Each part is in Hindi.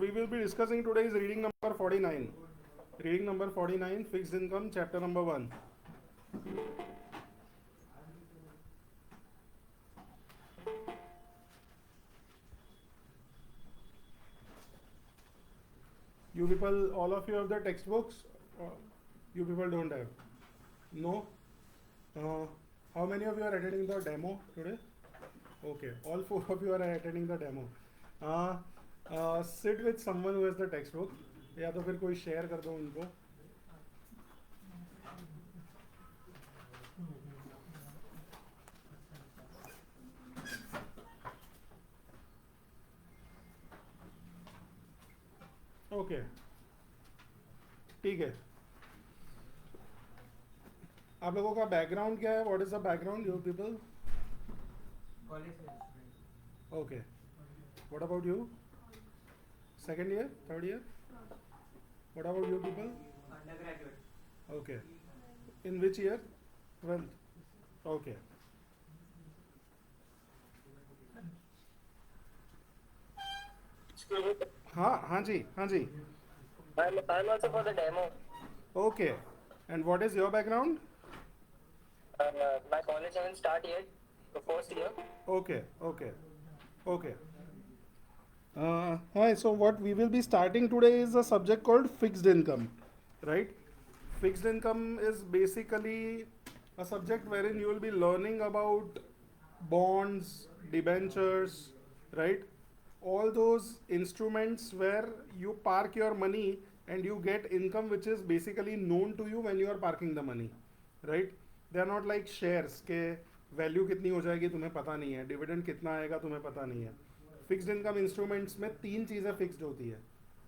we will be discussing today is reading number 49. Reading number 49, fixed income, chapter number 1. You people, all of you have the textbooks? You people don't have? No? How many of you are attending the demo today? Okay, all 4 of you are attending the demo. Sit with someone who has the textbook. या तो फिर कोई शेयर कर दो उनको. ओके, ठीक है. आप लोगों का बैकग्राउंड क्या है? What is the background you people? Okay, what about you? Second year, third year? What about you people? Undergraduate. Okay, in which year? 12th. Okay. हाँ जी. I'm also for the demo. Okay, and what is your background? My college haven't started yet. The first year. Okay. Hi, so what we will be starting today is a subject called fixed income, right? Fixed income is basically a subject wherein you will be learning about bonds, debentures, right? All those instruments where you park your money and you get income which is basically known to you when you are parking the money, right? They are not like shares के वैल्यू कितनी हो जाएगी तुम्हें पता नहीं है, डिविडेंड कितना आएगा तुम्हें पता नहीं है. फिक्स्ड इनकम इंस्ट्रूमेंट्स में 3 चीज़ें फिक्स्ड होती है.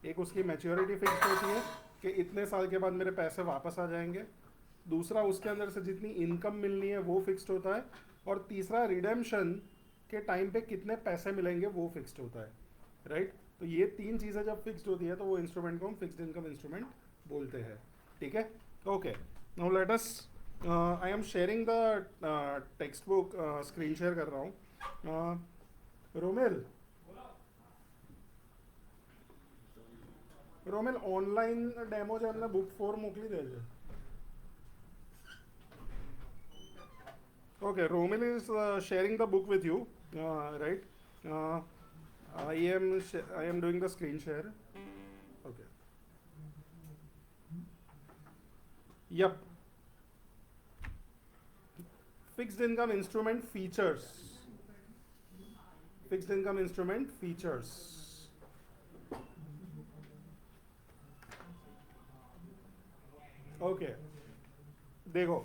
एक उसकी मैच्योरिटी फिक्स्ड होती है कि इतने साल के बाद मेरे पैसे वापस आ जाएंगे. दूसरा, उसके अंदर से जितनी इनकम मिलनी है वो फिक्स्ड होता है. और तीसरा, रिडेम्पशन के टाइम पे कितने पैसे मिलेंगे वो फिक्स्ड होता है, राइट? तो ये 3 चीज़ें जब फिक्स्ड होती है तो वो इंस्ट्रूमेंट को हम फिक्स्ड इनकम इंस्ट्रूमेंट बोलते हैं. ठीक है, okay. Now let us, I am sharing the text book, screen share कर रहा हूँ. रोमेल ऑनलाइन डेमो जो हमने बुक 4 मोकली दे છે. Okay, Romil is sharing the book with you, right? I am doing the screen share. Okay. Yep. Fixed income instrument features. Fixed income instrument features. Okay. देखो.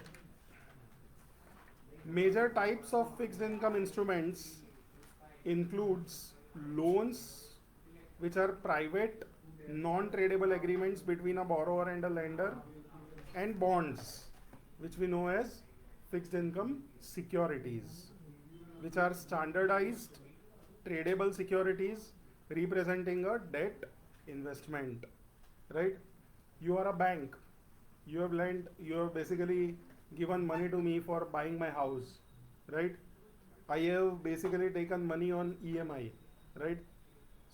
Major types of fixed income instruments includes loans, which are private, non-tradable agreements between a borrower and a lender, and bonds, which we know as fixed income securities, which are standardized, tradable securities representing a debt investment, right? You are a bank. You have basically given money to me for buying my house, right? I have basically taken money on EMI, right?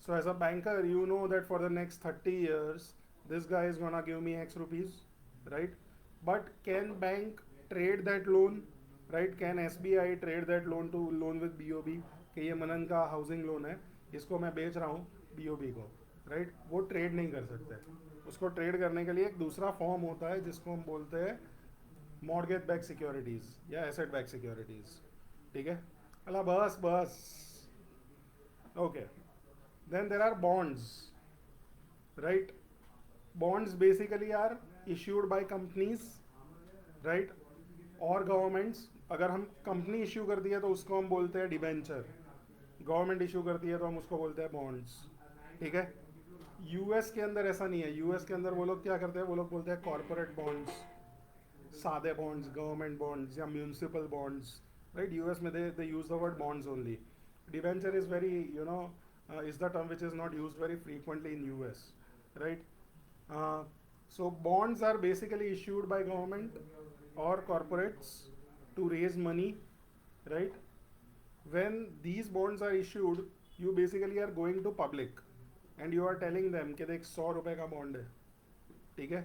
So as a banker, you know that for the next 30 years, this guy is gonna give me X rupees, right? But can bank trade that loan, right? Can SBI trade that loan with BOB? कि ये मनन का हाउसिंग लोन है, इसको मैं बेच रहा हूँ BOB को, right? वो ट्रेड नहीं कर सकते. उसको ट्रेड करने के लिए एक दूसरा फॉर्म होता है जिसको हम बोलते हैं मॉर्गेज बैक सिक्योरिटीज या एसेट बैक सिक्योरिटीज. ठीक है, अला बस. Okay, then there are bonds, right? Bonds basically are issued by companies, right, और गवर्नमेंट्स. अगर हम कंपनी इश्यू करती है तो उसको हम बोलते हैं डिबेंचर. गवर्नमेंट इश्यू करती है तो हम उसको बोलते हैं बॉन्ड्स. ठीक है. यूएस के अंदर ऐसा नहीं है. यूएस के अंदर वो लोग क्या करते हैं, वो लोग बोलते हैं कॉर्पोरेट बॉन्ड्स, सादे बॉन्ड्स, गवर्नमेंट बॉन्ड्स या म्यूनिसिपल बॉन्ड्स, राइट? यूएस में they use the word bonds only. Debenture is very is the term which is not used very frequently in US, right? So bonds are basically issued by government or corporates to raise money, right? When these bonds are issued, you basically are going to public, and you are telling them कि देख 100 रुपये का बॉन्ड है, ठीक है,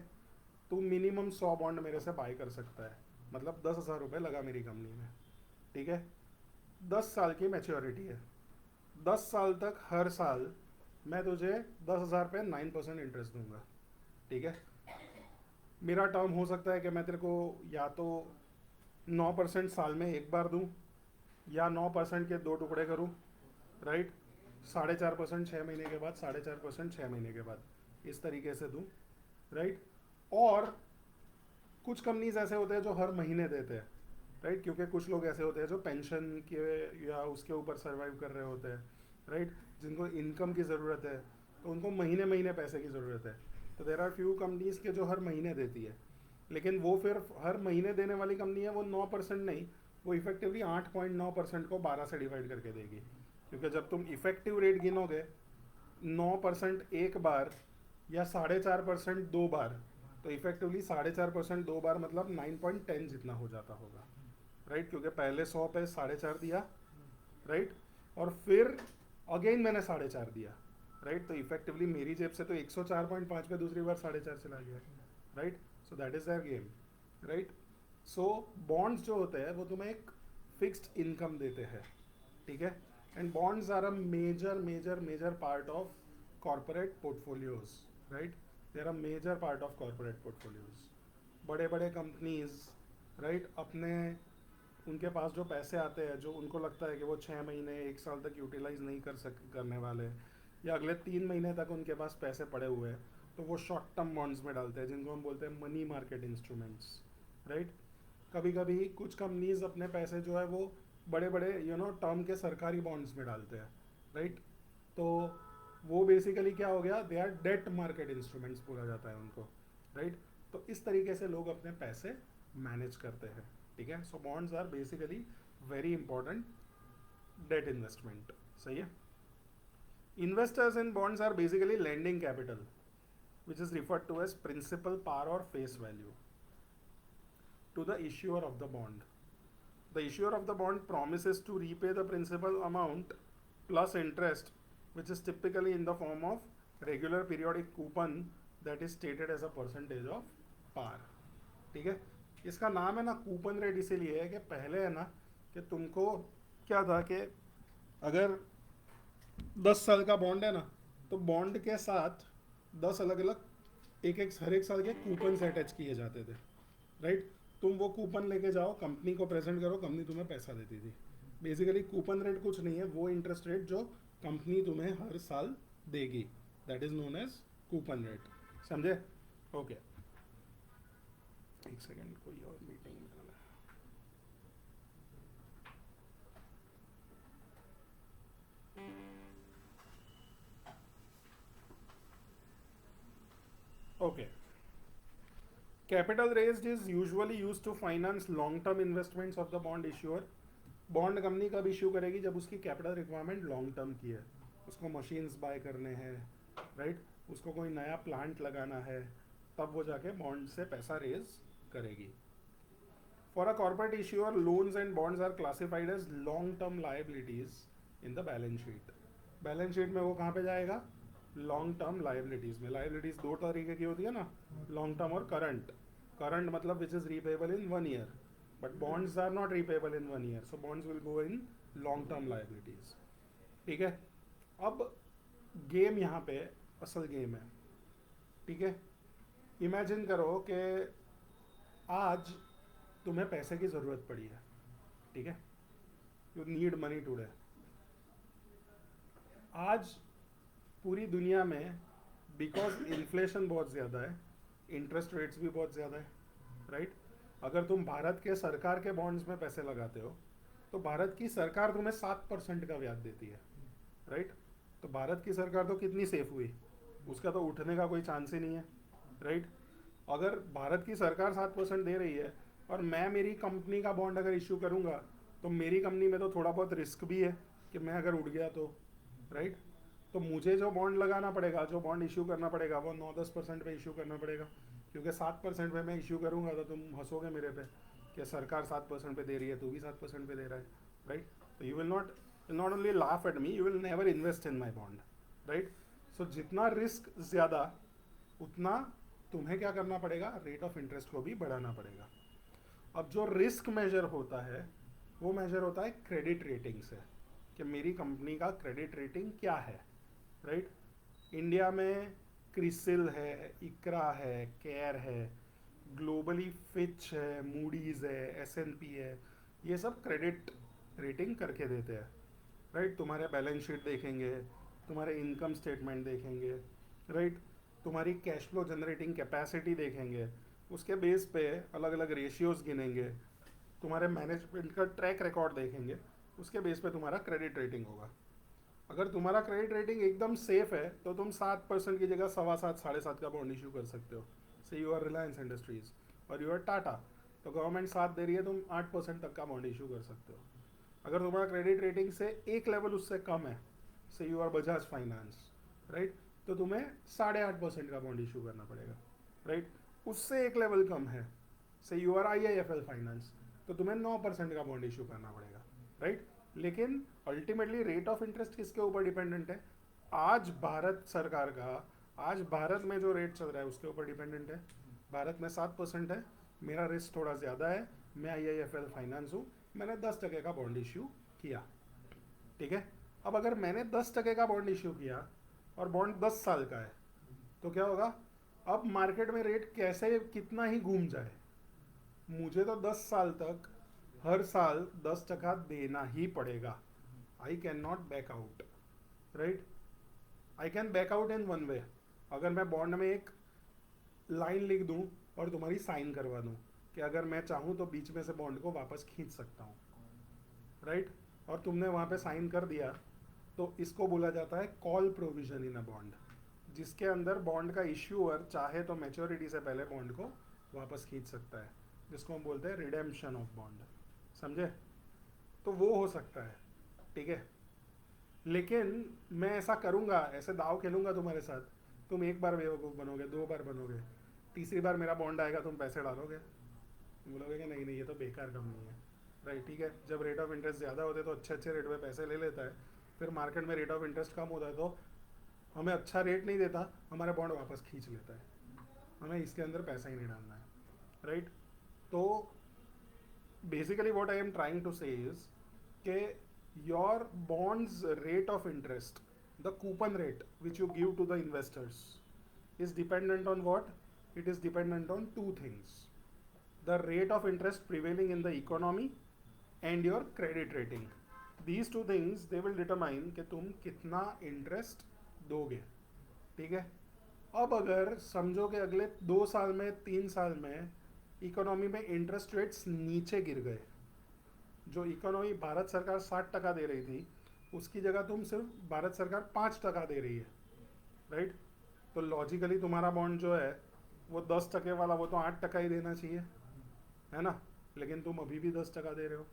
तू मिनिमम 100 बॉन्ड मेरे से बाय कर सकता है, मतलब 10,000 रुपये लगा मेरी कंपनी में, ठीक है, 10 साल की मैच्योरिटी है, 10 साल तक हर साल मैं तुझे 10,000 पे 9% इंटरेस्ट दूंगा, ठीक है। मेरा टर्म हो सकता है कि मैं तेरे को या तो 9% साल में एक बार दूं, या 9% के दो टुकड़े करूं, राइट, 4.5% 6 महीने के बाद, 4.5% 6 महीने के बाद, इस तरीके से दूं, राइट। और कुछ कंपनीज ऐसे होते हैं जो हर महीने देते हैं, राइट, क्योंकि कुछ लोग ऐसे होते हैं जो पेंशन के या उसके ऊपर सर्वाइव कर रहे होते हैं, राइट, जिनको इनकम की ज़रूरत है, तो उनको महीने महीने पैसे की ज़रूरत है, तो देर आर फ्यू कंपनीज के जो हर महीने देती है, लेकिन वो फिर हर महीने देने वाली कंपनी है वो 9% नहीं, वो इफेक्टिवली 8.9% को 12 से डिवाइड करके देगी, क्योंकि जब तुम इफेक्टिव रेट गिनोगे 9% एक बार या 4.5% दो बार, तो इफेक्टिवली 4.5% दो बार मतलब 9.10 जितना हो जाता होगा, राइट, क्योंकि पहले 100 पे 4.5 दिया, राइट, और फिर अगेन मैंने 4.5 दिया, राइट, तो इफेक्टिवली मेरी जेब से तो 104.5 पे दूसरी बार 4.5 चला गया, right, so that is their game, right. So bonds जो होते हैं वो तुम्हें एक फिक्स्ड इनकम देते हैं, ठीक है, and bonds are a major major major part of corporate portfolios, right, they are a major part of corporate portfolios. बड़े बड़े कंपनीज, राइट, अपने उनके पास जो पैसे आते हैं, जो उनको लगता है कि वो 6 महीने 1 साल तक यूटिलाइज नहीं करने वाले, या अगले 3 महीने तक उनके पास पैसे पड़े हुए हैं, तो वो शॉर्ट टर्म बॉन्ड्स में डालते हैं, जिनको हम बोलते हैं मनी मार्केट इंस्ट्रूमेंट्स, राइट। कभी कभी कुछ कंपनीज अपने पैसे जो है वो बड़े बड़े टर्म के सरकारी बॉन्ड्स में डालते हैं, राइट, तो वो बेसिकली क्या हो गया, they are debt market instruments बोला जाता है उनको, राइट। तो इस तरीके से लोग अपने पैसे मैनेज करते हैं, ठीक है। So bonds are basically very important debt investment, सही है। Investors in bonds are basically lending capital which is referred to as principal par or face value to the issuer of the bond. The issuer of the bond promises to repay the principal amount plus interest, which is typically in the form of regular periodic coupon that is stated as a percentage of par, ठीक है। इसका नाम है ना कूपन रेट इसीलिए है कि पहले है ना कि तुमको क्या था कि अगर 10 साल का बॉन्ड है ना, तो बॉन्ड के साथ 10 अलग अलग हर एक साल के कूपन अटैच किए जाते थे, राइट। तुम वो कूपन लेके जाओ, कंपनी को प्रेजेंट करो, कंपनी तुम्हें पैसा देती थी। बेसिकली कूपन रेट कुछ नहीं है, वो इंटरेस्ट रेट जो कंपनी तुम्हें हर साल देगी, that is known as coupon rate, समझे। ओके, एक सेकेंड, कोई और मीटिंग में जाना है। Okay. Capital raised is usually used to finance long-term investments of the bond issuer. Bond company कब इश्यू करेगी, जब उसकी कैपिटल रिक्वायरमेंट लॉन्ग टर्म की है, उसको मशीन्स बाय करने हैं, राइट, उसको कोई नया प्लांट लगाना है, तब वो जाके बॉन्ड से पैसा रेज करेगी। For a corporate issuer, loans and bonds are classified as long term liabilities in the balance sheet. Balance sheet में वो कहाँ पे जाएगा, लॉन्ग टर्म लाइबिलिटीज में। लाइबिलिटीज दो तरीके की होती है ना, लॉन्ग टर्म और करंट। करंट मतलब which is repayable in 1 year, but bonds are not repayable in 1 year, so bonds will go in long term liabilities, ठीक है। अब गेम यहाँ पे असल गेम है, ठीक है। इमेजिन करो कि आज तुम्हें पैसे की ज़रूरत पड़ी है, ठीक है, यू नीड मनी टुडे। आज पूरी दुनिया में बिकॉज इन्फ्लेशन बहुत ज़्यादा है, इंटरेस्ट रेट्स भी बहुत ज़्यादा है, राइट। अगर तुम भारत के सरकार के बॉन्ड्स में पैसे लगाते हो तो भारत की सरकार तुम्हें 7% का ब्याज देती है, राइट। तो भारत की सरकार तो कितनी सेफ हुई, उसका तो उठने का कोई चांस ही नहीं है, राइट। अगर भारत की सरकार 7% दे रही है और मैं मेरी कंपनी का बॉन्ड अगर इशू करूँगा, तो मेरी कंपनी में तो थोड़ा बहुत रिस्क भी है कि मैं अगर उड़ गया तो, राइट। तो मुझे जो बॉन्ड लगाना पड़ेगा, जो बॉन्ड इशू करना पड़ेगा, वो 9-10% पे इशू करना पड़ेगा, क्योंकि 7% पे मैं इशू करूँगा तो तुम हंसोगे मेरे पे कि सरकार 7% पे दे रही है, तू भी 7% पे दे रहा है, राइट। तो you will not only laugh at me, you will never invest in my bond, right. So जितना रिस्क ज़्यादा उतना तुम्हें क्या करना पड़ेगा, रेट ऑफ इंटरेस्ट को भी बढ़ाना पड़ेगा. अब जो रिस्क मेजर होता है वो मेजर होता है क्रेडिट रेटिंग से, कि मेरी कंपनी का क्रेडिट रेटिंग क्या है. राइट. इंडिया में क्रिसिल है, इकरा है, केयर है, ग्लोबली फिच है, मूडीज़ है, S&P है, ये सब क्रेडिट रेटिंग करके देते हैं. राइट. तुम्हारे बैलेंस शीट देखेंगे, तुम्हारे इनकम स्टेटमेंट देखेंगे. राइट. तुम्हारी कैश फ्लो जनरेटिंग कैपेसिटी देखेंगे, उसके बेस पे अलग अलग रेशियोज गिनेंगे, तुम्हारे मैनेजमेंट का ट्रैक रिकॉर्ड देखेंगे, उसके बेस पे तुम्हारा क्रेडिट रेटिंग होगा. अगर तुम्हारा क्रेडिट रेटिंग एकदम सेफ है तो तुम 7% की जगह 7.25 7.5 का बॉन्ड इशू कर सकते हो. से यू आर रिलायंस इंडस्ट्रीज और यू आर टाटा, तो गवर्नमेंट 7 दे रही है, तुम 8% तक का बॉन्ड इशू कर सकते हो. अगर तुम्हारा क्रेडिट रेटिंग से एक लेवल उससे कम है, say you are Bajaj Finance, right, तो तुम्हें 8.5% का बॉन्ड इशू करना पड़ेगा. राइट. उससे एक लेवल कम है, say you are IIFL finance, तो तुम्हें 9% का बॉन्ड इशू करना पड़ेगा. राइट. लेकिन अल्टीमेटली रेट ऑफ इंटरेस्ट किसके ऊपर डिपेंडेंट है? आज भारत सरकार का, आज भारत में जो रेट चल रहा है उसके ऊपर डिपेंडेंट है. भारत में 7% है, मेरा रिस्क थोड़ा ज़्यादा है, मैं IIFL फाइनेंस हूँ, मैंने 10% का बॉन्ड इशू किया. ठीक है. अब अगर मैंने 10% का बॉन्ड इशू किया और बॉन्ड 10 साल का है, तो क्या होगा? अब मार्केट में रेट कैसे कितना ही घूम जाए, मुझे तो 10 साल तक हर साल 10% देना ही पड़ेगा. I can not back out. Right. I can back out in one way. अगर मैं बॉन्ड में एक लाइन लिख दूं और तुम्हारी साइन करवा दूं कि अगर मैं चाहूं तो बीच में से बॉन्ड को वापस खींच सकता हूं. राइट. और तुमने वहां पे साइन कर दिया, तो इसको बोला जाता है call provision in a bond, जिसके अंदर बॉन्ड का इश्यूअर चाहे तो मैच्योरिटी से पहले बॉन्ड को वापस खींच सकता है, जिसको हम बोलते हैं रिडेम्पशन ऑफ बॉन्ड. समझे? तो वो हो सकता है. ठीक है. लेकिन मैं ऐसा करूँगा, ऐसे दाव खेलूँगा तुम्हारे साथ, तुम एक बार बेवकूफ़ बनोगे, 2 बार बनोगे, तीसरी बार मेरा बॉन्ड आएगा, तुम पैसे डालोगे, बोलोगे कि नहीं नहीं ये तो बेकार कंपनी है. राइट. ठीक है. जब रेट ऑफ इंटरेस्ट ज़्यादा होते तो अच्छे अच्छे रेट पे पैसे ले लेता है, फिर मार्केट में रेट ऑफ इंटरेस्ट कम होता है तो हमें अच्छा रेट नहीं देता, हमारे बॉन्ड वापस खींच लेता है, हमें इसके अंदर पैसा ही नहीं डालना है. राइट. तो basically what I am trying to say is कि your bonds rate of interest, the coupon rate which you give to the investors is dependent on what? It is dependent on two things: the rate of interest prevailing in the economy and your credit rating. These two things they will determine कि तुम कितना interest दोगे. ठीक है. अब अगर समझो कि अगले 2 साल में 3 साल में इकोनॉमी में इंटरेस्ट रेट्स नीचे गिर गए, जो इकोनॉमी भारत सरकार 60% दे रही थी उसकी जगह तुम सिर्फ भारत सरकार 5% दे रही है. राइट. तो लॉजिकली तुम्हारा बॉन्ड जो है वो 10% वाला, वो तो 8% ही देना चाहिए, है ना, लेकिन तुम अभी भी 10% दे रहे हो.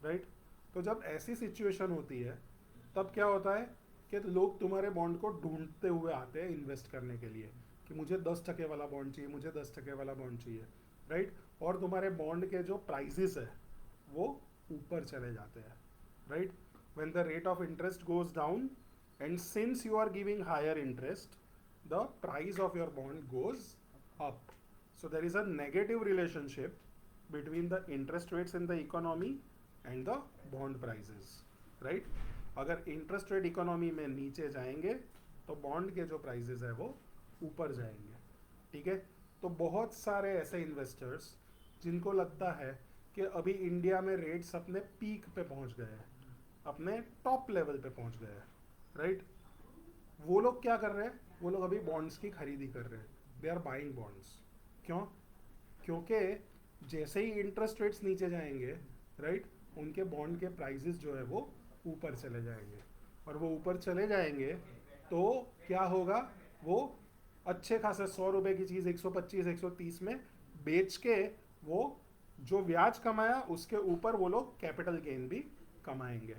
राइट. तो जब ऐसी सिचुएशन होती है तब क्या होता है कि लोग तुम्हारे बॉन्ड को ढूंढते हुए आते हैं इन्वेस्ट करने के लिए, कि मुझे 10% वाला बॉन्ड चाहिए, मुझे 10% वाला बॉन्ड चाहिए. राइट. और तुम्हारे बॉन्ड के जो प्राइजेस है वो ऊपर चले जाते हैं. Right. When the rate of interest goes down and since you are giving higher interest, the price of your bond goes up. So there is a negative relationship between the interest rates in the economy and the bond prices. Right. अगर इंटरेस्ट रेट इकोनॉमी में नीचे जाएंगे तो बॉन्ड के जो प्राइजेस है वो ऊपर जाएंगे. ठीक है. तो बहुत सारे ऐसे इन्वेस्टर्स जिनको लगता है कि अभी इंडिया में रेट्स अपने पीक पे पहुंच गए हैं, अपने टॉप लेवल पे पहुंच गए हैं. राइट. वो लोग क्या कर रहे हैं? वो लोग अभी बॉन्ड्स की खरीदी कर रहे हैं. They are buying bonds. क्यों? क्योंकि जैसे ही इंटरेस्ट रेट्स नीचे जाएंगे, राइट, उनके बॉन्ड के प्राइजेस जो है वो ऊपर चले जाएंगे. और वो ऊपर चले जाएंगे तो क्या होगा? वो अच्छे खासे 100 रुपए की चीज़ 125 130 में बेच के वो जो ब्याज कमाया उसके ऊपर वो लोग कैपिटल गेन भी कमाएंगे.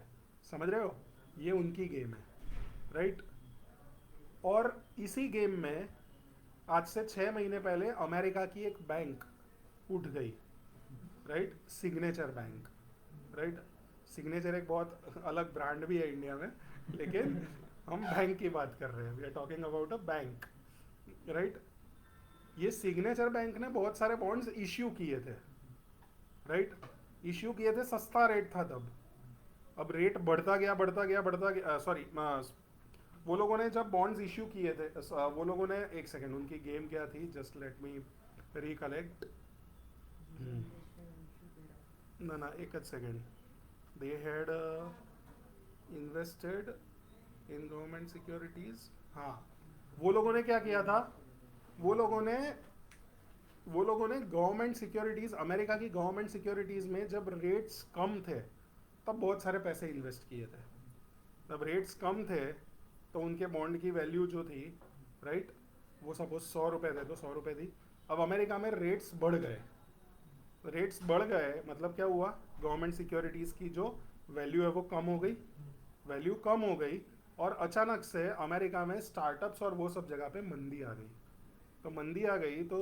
समझ रहे हो? ये उनकी गेम है. राइट. और इसी गेम में आज से 6 महीने पहले अमेरिका की एक बैंक उठ गई. Right. Signature bank. Right. Signature एक बहुत अलग ब्रांड भी है इंडिया में, लेकिन हम बैंक की बात कर रहे हैं, we are talking about a bank, right. ये सिग्नेचर बैंक ने बहुत सारे बॉन्ड्स इश्यू किए थे, राइट। इश्यू किए थे, सस्ता रेट था तब। अब रेट बढ़ता गया बढ़ता गया बढ़ता गया, सॉरी, वो लोगों ने जब बॉन्ड्स इश्यू किए थे, वो लोगों ने, एक सेकेंड, उनकी गेम क्या थी, जस्ट लेट मी रिकलेक्ट। ना ना, एक second. They had invested in government securities. हाँ, वो लोगों ने क्या किया था, वो लोगों ने वो लोगों ने गवर्नमेंट सिक्योरिटीज, अमेरिका की गवर्नमेंट सिक्योरिटीज में जब रेट्स कम थे तब बहुत सारे पैसे इन्वेस्ट किए थे। तब रेट्स कम थे तो उनके बॉन्ड की वैल्यू जो थी, राइट, वो सपोज 100 रुपये थे तो 100 रुपये थी। अब अमेरिका में रेट्स बढ़ गए, रेट्स बढ़ गए मतलब क्या हुआ, गवर्नमेंट सिक्योरिटीज़ की जो वैल्यू है वो कम हो गई, वैल्यू कम हो गई, और अचानक से अमेरिका में स्टार्टअप्स और वो सब जगह पे मंदी आ गई। तो मंदी आ गई तो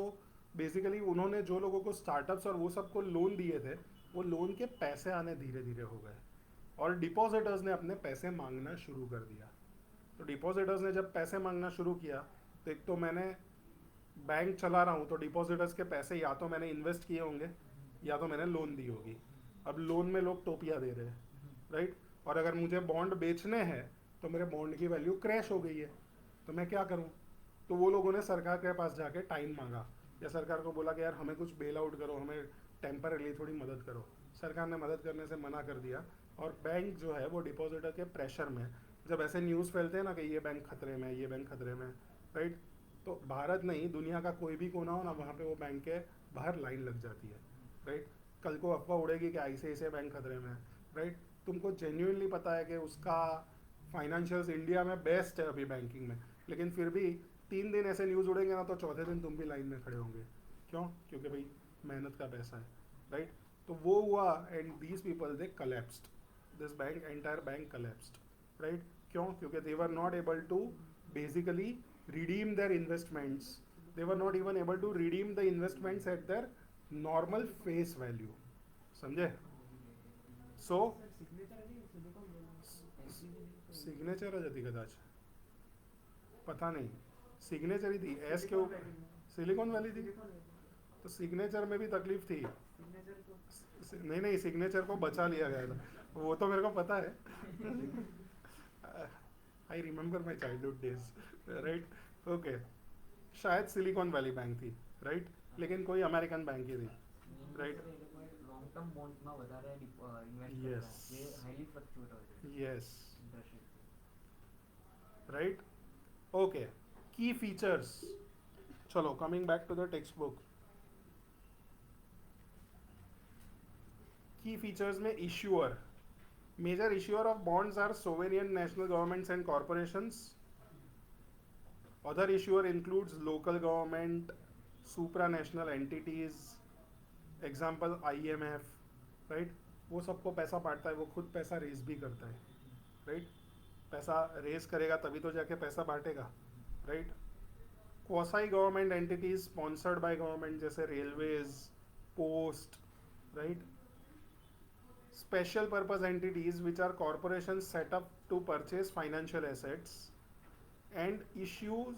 बेसिकली उन्होंने जो लोगों को स्टार्टअप्स और वो सब को लोन दिए थे, वो लोन के पैसे आने धीरे धीरे हो गए, और डिपॉजिटर्स ने अपने पैसे मांगना शुरू कर दिया। तो डिपॉजिटर्स ने जब पैसे मांगना शुरू किया, तो एक तो मैंने बैंक चला रहा हूँ तो डिपॉजिटर्स के पैसे या तो मैंने इन्वेस्ट किए होंगे या तो मैंने लोन दी होगी। अब लोन में लोग टोपियाँ दे रहे हैं, राइट। और अगर मुझे बॉन्ड बेचने हैं तो मेरे बॉन्ड की वैल्यू क्रैश हो गई है, तो मैं क्या करूँ। तो वो लोगों ने सरकार के पास जाके टाइम मांगा, या सरकार को बोला कि यार हमें कुछ बेल आउट करो, हमें टेम्पररी थोड़ी मदद करो। सरकार ने मदद करने से मना कर दिया, और बैंक जो है वो डिपॉजिटर के प्रेशर में, जब ऐसे न्यूज़ फैलते हैं ना कि ये बैंक खतरे में है, ये बैंक खतरे में है, राइट, तो भारत नहीं, दुनिया का कोई भी कोना हो ना, वहाँ पे वो बैंक के बाहर लाइन लग जाती है, राइट। कल को अफवाह उड़ेगी कि ICICI बैंक खतरे में है, राइट। तुमको जेन्यूनली पता है कि उसका फाइनेंशियल्स इंडिया में बेस्ट है अभी बैंकिंग में, लेकिन फिर भी 3 दिन ऐसे न्यूज़ उड़ेंगे ना तो चौथे दिन तुम भी लाइन में खड़े होंगे। क्यों? क्योंकि भाई मेहनत का पैसा है, राइट। तो वो हुआ, and these people they collapsed, this bank, entire bank collapsed, right. क्यों? क्योंकि they were not able to basically redeem their investments, they were not even able to redeem the investments at their normal face value, समझे। सो सिग्नेचर है जति कदाच, पता नहीं, सिग्नेचर ही थी एस के ऊपर, सिलिकॉन वैली थी, तो सिग्नेचर में भी तकलीफ थी। नहीं नहीं, सिग्नेचर को बचा लिया गया था, वो तो मेरे को पता है। I remember my childhood days, right. Okay, शायद सिलिकॉन वैली बैंक थी, राइट, लेकिन कोई अमेरिकन बैंक ही थी, राइट। લોંગ ટર્મ બોન્ડ્સમાં વધારે ઇન્વેસ્ટ Yes. કરતા જે હાઈલી ફ્લક્ચ્યુએટ હોય છે Yes. Interest rate. Right. Okay. Key features. Chalo, coming back to the textbook. Key features में issuer. Major issuer of bonds are sovereign national governments and corporations. Other issuer includes local government, supranational entities, example IMF, right? वो सबको पैसा बांटता है, वो खुद पैसा रेज भी करता है, राइट। पैसा रेज करेगा तभी तो जाके पैसा बांटेगा, right. Quasi government entities sponsored by government, जैसे railways, post, right. Special purpose entities which are corporation set up to purchase financial assets and issues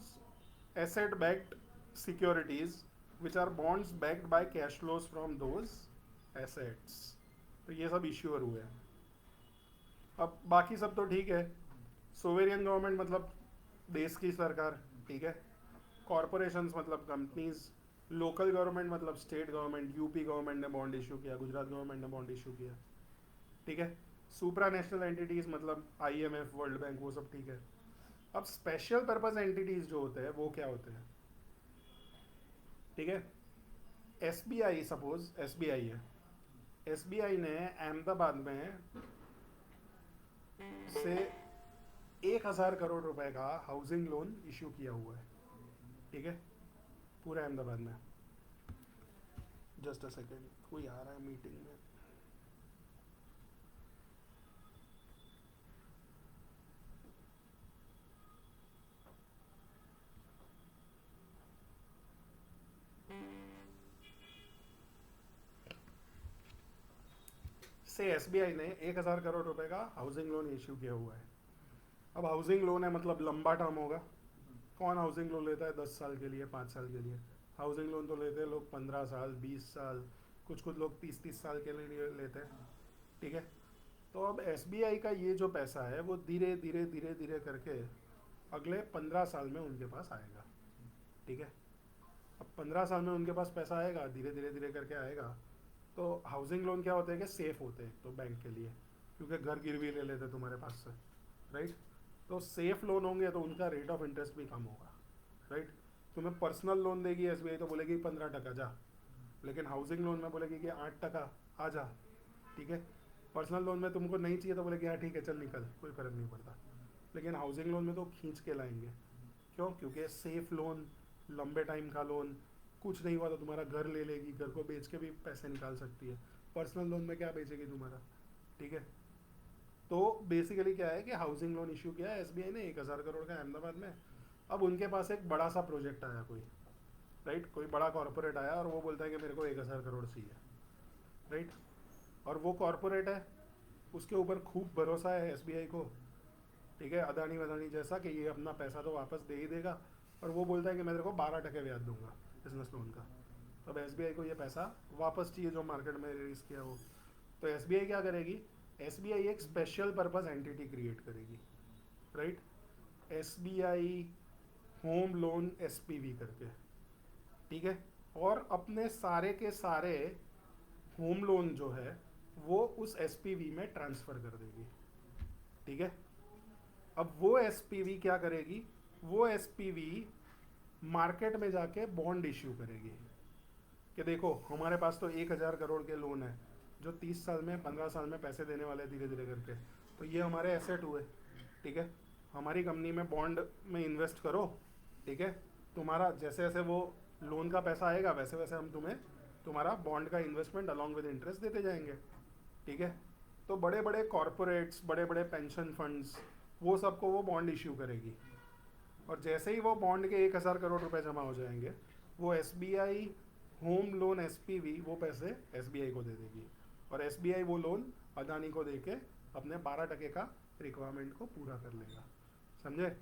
asset backed securities which are bonds backed by cash flows from those assets. तो ये सब इश्यूअर हुए हैं। अब बाकी सब तो ठीक है, सोवेरियन गवर्नमेंट मतलब देश की सरकार, ठीक है। कॉरपोरेशंस मतलब कंपनीज, लोकल गवर्नमेंट मतलब स्टेट गवर्नमेंट, यूपी गवर्नमेंट ने बॉन्ड इशू किया, गुजरात गवर्नमेंट ने बॉन्ड इशू किया, ठीक है। सुप्रा नेशनल एंटिटीज मतलब IMF, वर्ल्ड बैंक, वो सब ठीक है। अब स्पेशल पर्पज एंटिटीज जो होते हैं वो क्या होते हैं, ठीक है। SBI, सपोज SBI है, SBI ने अहमदाबाद में से 1,000 करोड़ रुपए का हाउसिंग लोन इशू किया हुआ है, ठीक है, पूरे अहमदाबाद में। जस्ट अ सेकेंड, कोई आ रहा है मीटिंग में। से SBI ने 1,000 करोड़ रुपए का हाउसिंग लोन इशू किया हुआ है। अब हाउसिंग लोन है मतलब लंबा टर्म होगा. कौन हाउसिंग लोन लेता है 10 साल के लिए, 5 साल के लिए? हाउसिंग लोन तो लेते हैं लोग 15 साल, 20 साल, कुछ कुछ लोग 30-30 साल के लिए लेते हैं. ठीक है. तो अब SBI का ये जो पैसा है वो धीरे धीरे धीरे धीरे करके अगले 15 साल में उनके पास आएगा. ठीक है. अब 15 साल में उनके पास पैसा आएगा, धीरे धीरे धीरे करके आएगा. तो हाउसिंग लोन क्या होते हैं कि सेफ होते हैं तो बैंक के लिए, क्योंकि घर गिरवी ले लेते तुम्हारे पास से. राइट. तो सेफ लोन होंगे तो उनका रेट ऑफ इंटरेस्ट भी कम होगा. राइट. तुम्हें पर्सनल लोन देगी SBI तो बोलेगी 15% जा, लेकिन हाउसिंग लोन में बोलेगी कि 8% आ जा. ठीक है. पर्सनल लोन में तुमको नहीं चाहिए तो बोलेगी हाँ ठीक है चल निकल, कोई फ़र्क नहीं पड़ता. लेकिन हाउसिंग लोन में तो खींच के लाएंगे. क्यों? क्योंकि सेफ लोन, लंबे टाइम का लोन, कुछ नहीं हुआ तो तुम्हारा घर ले लेगी, घर को बेच के भी पैसे निकाल सकती है. पर्सनल लोन में क्या बेचेगी तुम्हारा? ठीक है. तो बेसिकली क्या है कि हाउसिंग लोन इशू किया है SBI ने 1000 करोड़ का अहमदाबाद में. अब उनके पास एक बड़ा सा प्रोजेक्ट आया कोई. राइट. कोई बड़ा कॉरपोरेट आया और वो बोलता है कि मेरे को 1000 करोड़ चाहिए. राइट. और वो कॉरपोरेट है, उसके ऊपर खूब भरोसा है SBI को. ठीक है. अदानी वदानी जैसा कि ये अपना पैसा तो वापस दे ही देगा, और वो बोलता है कि मैं तेरे को 12% ब्याज दूंगा बिजनेस लोन का. तो अब SBI को ये पैसा वापस चाहिए जो मार्केट में रिलीज किया वो. तो SBI क्या करेगी? SBI एक स्पेशल पर्पस एंटिटी क्रिएट करेगी. Right. SBI home loan SPV करके. ठीक है. और अपने सारे के सारे होम लोन जो है वो उस SPV में ट्रांसफ़र कर देगी. ठीक है. अब वो SPV क्या करेगी? वो SPV मार्केट में जाके बॉन्ड इश्यू करेगी कि देखो हमारे पास तो 1000 करोड़ के लोन है जो 30 साल में, 15 साल में पैसे देने वाले धीरे धीरे करके. तो ये हमारे एसेट हुए. ठीक है. हमारी कंपनी में बॉन्ड में इन्वेस्ट करो. ठीक है. तुम्हारा जैसे जैसे वो लोन का पैसा आएगा वैसे वैसे हम तुम्हें तुम्हारा बॉन्ड का इन्वेस्टमेंट अलॉन्ग विद इंटरेस्ट देते जाएंगे. ठीक है. तो बड़े बड़े कॉरपोरेट्स, बड़े बड़े पेंशन फंड्स, वो सबको वो बॉन्ड इश्यू करेगी. और जैसे ही वो बॉन्ड के 1000 करोड़ रुपए जमा हो जाएंगे, वो SBI होम लोन SPV वो पैसे SBI को दे देगी, और SBI वो लोन अदानी को दे के अपने 12% का रिक्वायरमेंट को पूरा कर लेगा. समझे?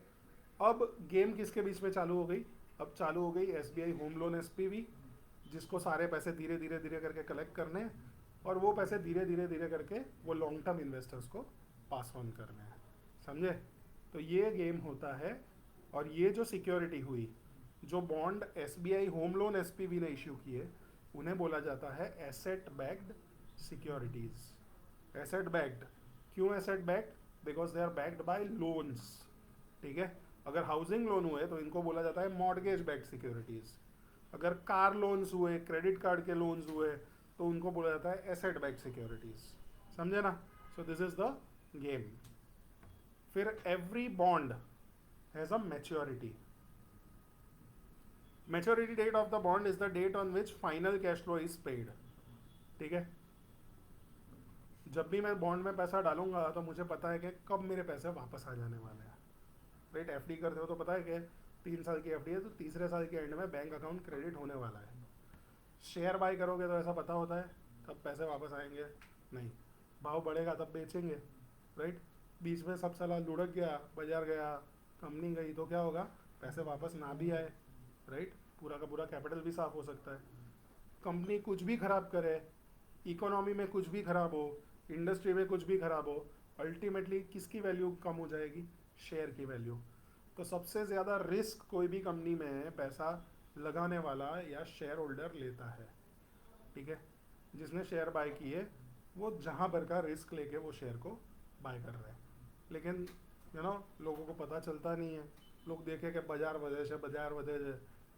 अब गेम किसके बीच में चालू हो गई? अब चालू हो गई SBI होम लोन SPV, जिसको सारे पैसे धीरे धीरे धीरे करके कलेक्ट करने हैं, और वो पैसे धीरे धीरे धीरे करके वो लॉन्ग टर्म इन्वेस्टर्स को पास ऑन करने हैं. समझे? तो ये गेम होता है. और ये जो सिक्योरिटी हुई, जो bond SBI home loan SPV ने इश्यू किए, उन्हें बोला जाता है asset backed securities. Asset backed. क्यों asset backed? Because they are backed by loans. ठीक है. अगर हाउसिंग लोन हुए तो इनको बोला जाता है मॉर्गेज बैक्ड सिक्योरिटीज. अगर कार लोन्स हुए, क्रेडिट कार्ड के लोन्स हुए, तो उनको बोला जाता है एसेट बैक्ड सिक्योरिटीज. समझे ना? So this is the game. फिर every bond has a maturity. Maturity date of the bond is the date on which final cash flow is paid. ठीक है. जब भी मैं बॉन्ड में पैसा डालूंगा तो मुझे पता है कि कब मेरे पैसे वापस आ जाने वाले हैं. राइट. FD करते हो तो पता है कि 3 साल की FD है तो तीसरे साल के एंड में बैंक अकाउंट क्रेडिट होने वाला है. शेयर बाय करोगे तो ऐसा पता होता है कब पैसे वापस आएंगे? नहीं. भाव बढ़ेगा तब बेचेंगे. राइट. बीच में सब साला लुढ़क गया, बाजार गया, कंपनी गई, तो क्या होगा? पैसे वापस ना भी आए. राइट. पूरा का पूरा कैपिटल भी साफ हो सकता है. कंपनी कुछ भी खराब करे, इकोनॉमी में कुछ भी खराब हो, इंडस्ट्री में कुछ भी खराब हो, अल्टीमेटली किसकी वैल्यू कम हो जाएगी? शेयर की वैल्यू. तो सबसे ज़्यादा रिस्क कोई भी कंपनी में पैसा लगाने वाला या शेयर होल्डर लेता है. ठीक है. जिसने शेयर बाय किए वो जहाँ भर का रिस्क लेके वो शेयर को बाय कर रहा है. लेकिन लोगों को पता चलता नहीं है. लोग देखे कि बाजार वजह से, बाजार वजह से.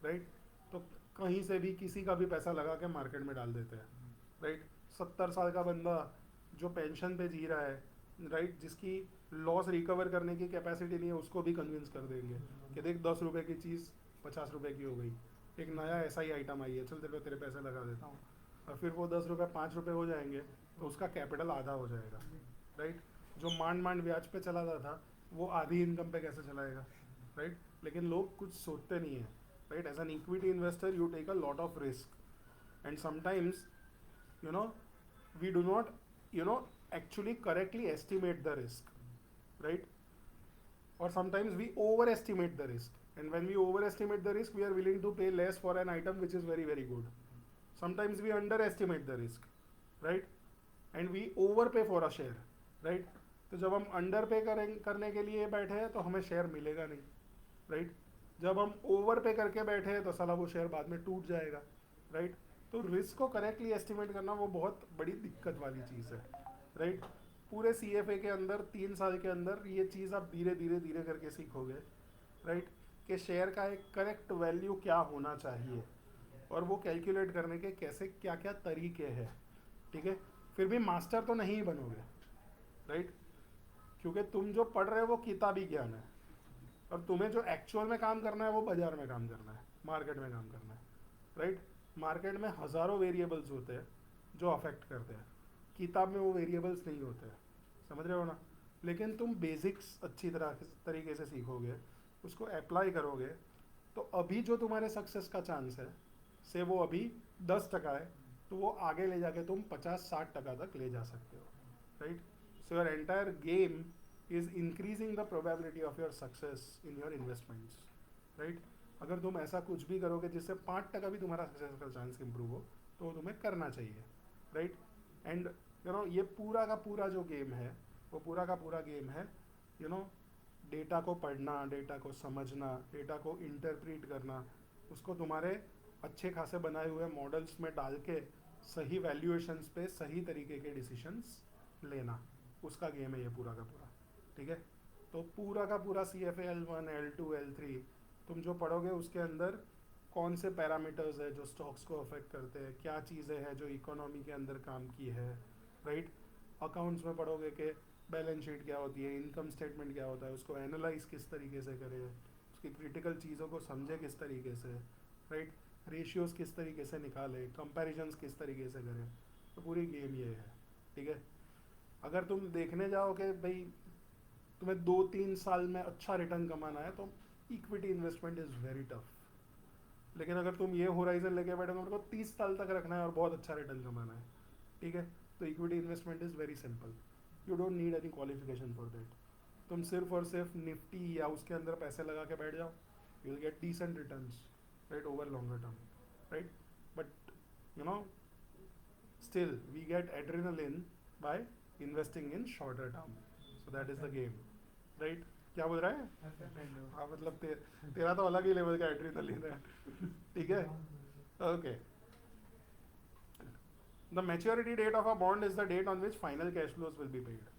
राइट. तो कहीं से भी किसी का भी पैसा लगा के मार्केट में डाल देते हैं. राइट. 70 साल का बंदा जो पेंशन पे जी रहा है, राइट, जिसकी लॉस रिकवर करने की कैपेसिटी नहीं है, उसको भी कन्विंस कर देंगे कि देख 10 रुपये की चीज़ 50 रुपये की हो गई, एक नया ऐसा ही आइटम आई है, चल तेरे पैसे लगा देता हूँ. और फिर वो 10 रुपये 5 रुपये हो जाएंगे तो उसका कैपिटल आधा हो जाएगा. राइट. जो मांड ब्याज पे चलाता था वो आधी इनकम पे कैसे चलाएगा? राइट. लेकिन लोग कुछ सोचते नहीं है. Right. As an equity investor you take a lot of risk, and sometimes we do not actually correctly estimate the risk. Right. or sometimes we overestimate the risk, and when we overestimate the risk we are willing to pay less for an item which is very very good. Sometimes we underestimate the risk, right, and we overpay for a share, right. तो जब हम अंडर पे करने के लिए बैठे हैं तो हमें शेयर मिलेगा नहीं, राइट. जब हम ओवर पे करके बैठे हैं तो साला वो शेयर बाद में टूट जाएगा, राइट. तो रिस्क को करेक्टली एस्टिमेट करना वो बहुत बड़ी दिक्कत वाली चीज़ है, राइट. पूरे CFA के अंदर 3 साल के अंदर ये चीज़ आप धीरे धीरे धीरे करके सीखोगे, राइट, कि शेयर का एक करेक्ट वैल्यू क्या होना चाहिए और वो कैलकुलेट करने के कैसे क्या क्या तरीके हैं, ठीक है. फिर भी मास्टर तो नहीं बनोगे, राइट, क्योंकि तुम जो पढ़ रहे हो वो किताबी ज्ञान है और तुम्हें जो एक्चुअल में काम करना है वो बाजार में काम करना है, मार्केट में काम करना है, राइट. मार्केट में हज़ारों वेरिएबल्स होते हैं जो अफेक्ट करते हैं, किताब में वो वेरिएबल्स नहीं होते हैं, समझ रहे हो ना. लेकिन तुम बेसिक्स अच्छी तरीके से सीखोगे, उसको अप्लाई करोगे, तो अभी जो तुम्हारे सक्सेस का चांस है से वो अभी 10% है, तो वो आगे ले जाके तुम 50-60% तक ले जा सकते हो, right. So your entire game is increasing the probability of your success in your investments, right. अगर तुम ऐसा कुछ भी करोगे जिससे 5% भी तुम्हारा सक्सेस का चांस इंप्रूव हो तो तुम्हें करना चाहिए, राइट. एंड ये पूरा का पूरा जो गेम है वो पूरा का पूरा गेम है डेटा को पढ़ना, डेटा को समझना, डेटा को इंटरप्रीट करना, उसको तुम्हारे अच्छे खासे बनाए हुए मॉडल्स में डाल के सही वैल्यूएशंस पे सही तरीके के डिसीशंस लेना, उसका गेम है ये पूरा का पूरा, ठीक है. तो पूरा का पूरा CFA L1 L2 L3 तुम जो पढ़ोगे उसके अंदर कौन से पैरामीटर्स है जो स्टॉक्स को अफेक्ट करते हैं, क्या चीज़ें हैं जो इकोनॉमी के अंदर काम की है, राइट. अकाउंट्स में पढ़ोगे कि बैलेंस शीट क्या होती है, इनकम स्टेटमेंट क्या होता है, उसको एनालाइज किस तरीके से करें, उसकी क्रिटिकल चीज़ों को समझे किस तरीके से, राइट. रेशियोज़ किस तरीके से निकालें, कंपैरिजंस किस तरीके से करें. तो पूरी गेम ये है, ठीक है. अगर तुम देखने जाओ कि भाई तुम्हें 2-3 साल में अच्छा रिटर्न कमाना है तो equity investment is very tough. लेकिन अगर तुम ये होराइजन लेके बैठे मेरे को 30 साल तक रखना है और बहुत अच्छा रिटर्न कमाना है, ठीक है, तो equity investment is very simple. You don't need any qualification for that. तुम सिर्फ और सिर्फ निफ्टी या उसके अंदर पैसे लगा के बैठ जाओ, you will get decent returns, right, over longer term, right. But still we get adrenaline by investing in shorter term. So that is the game, right? क्या बोल रहा है? हाँ मतलब तेरा तो अलग ही लेवल का एड्रेनलिन है, ठीक है. Okay. The maturity date of a bond is the date on which final cash flows will be paid.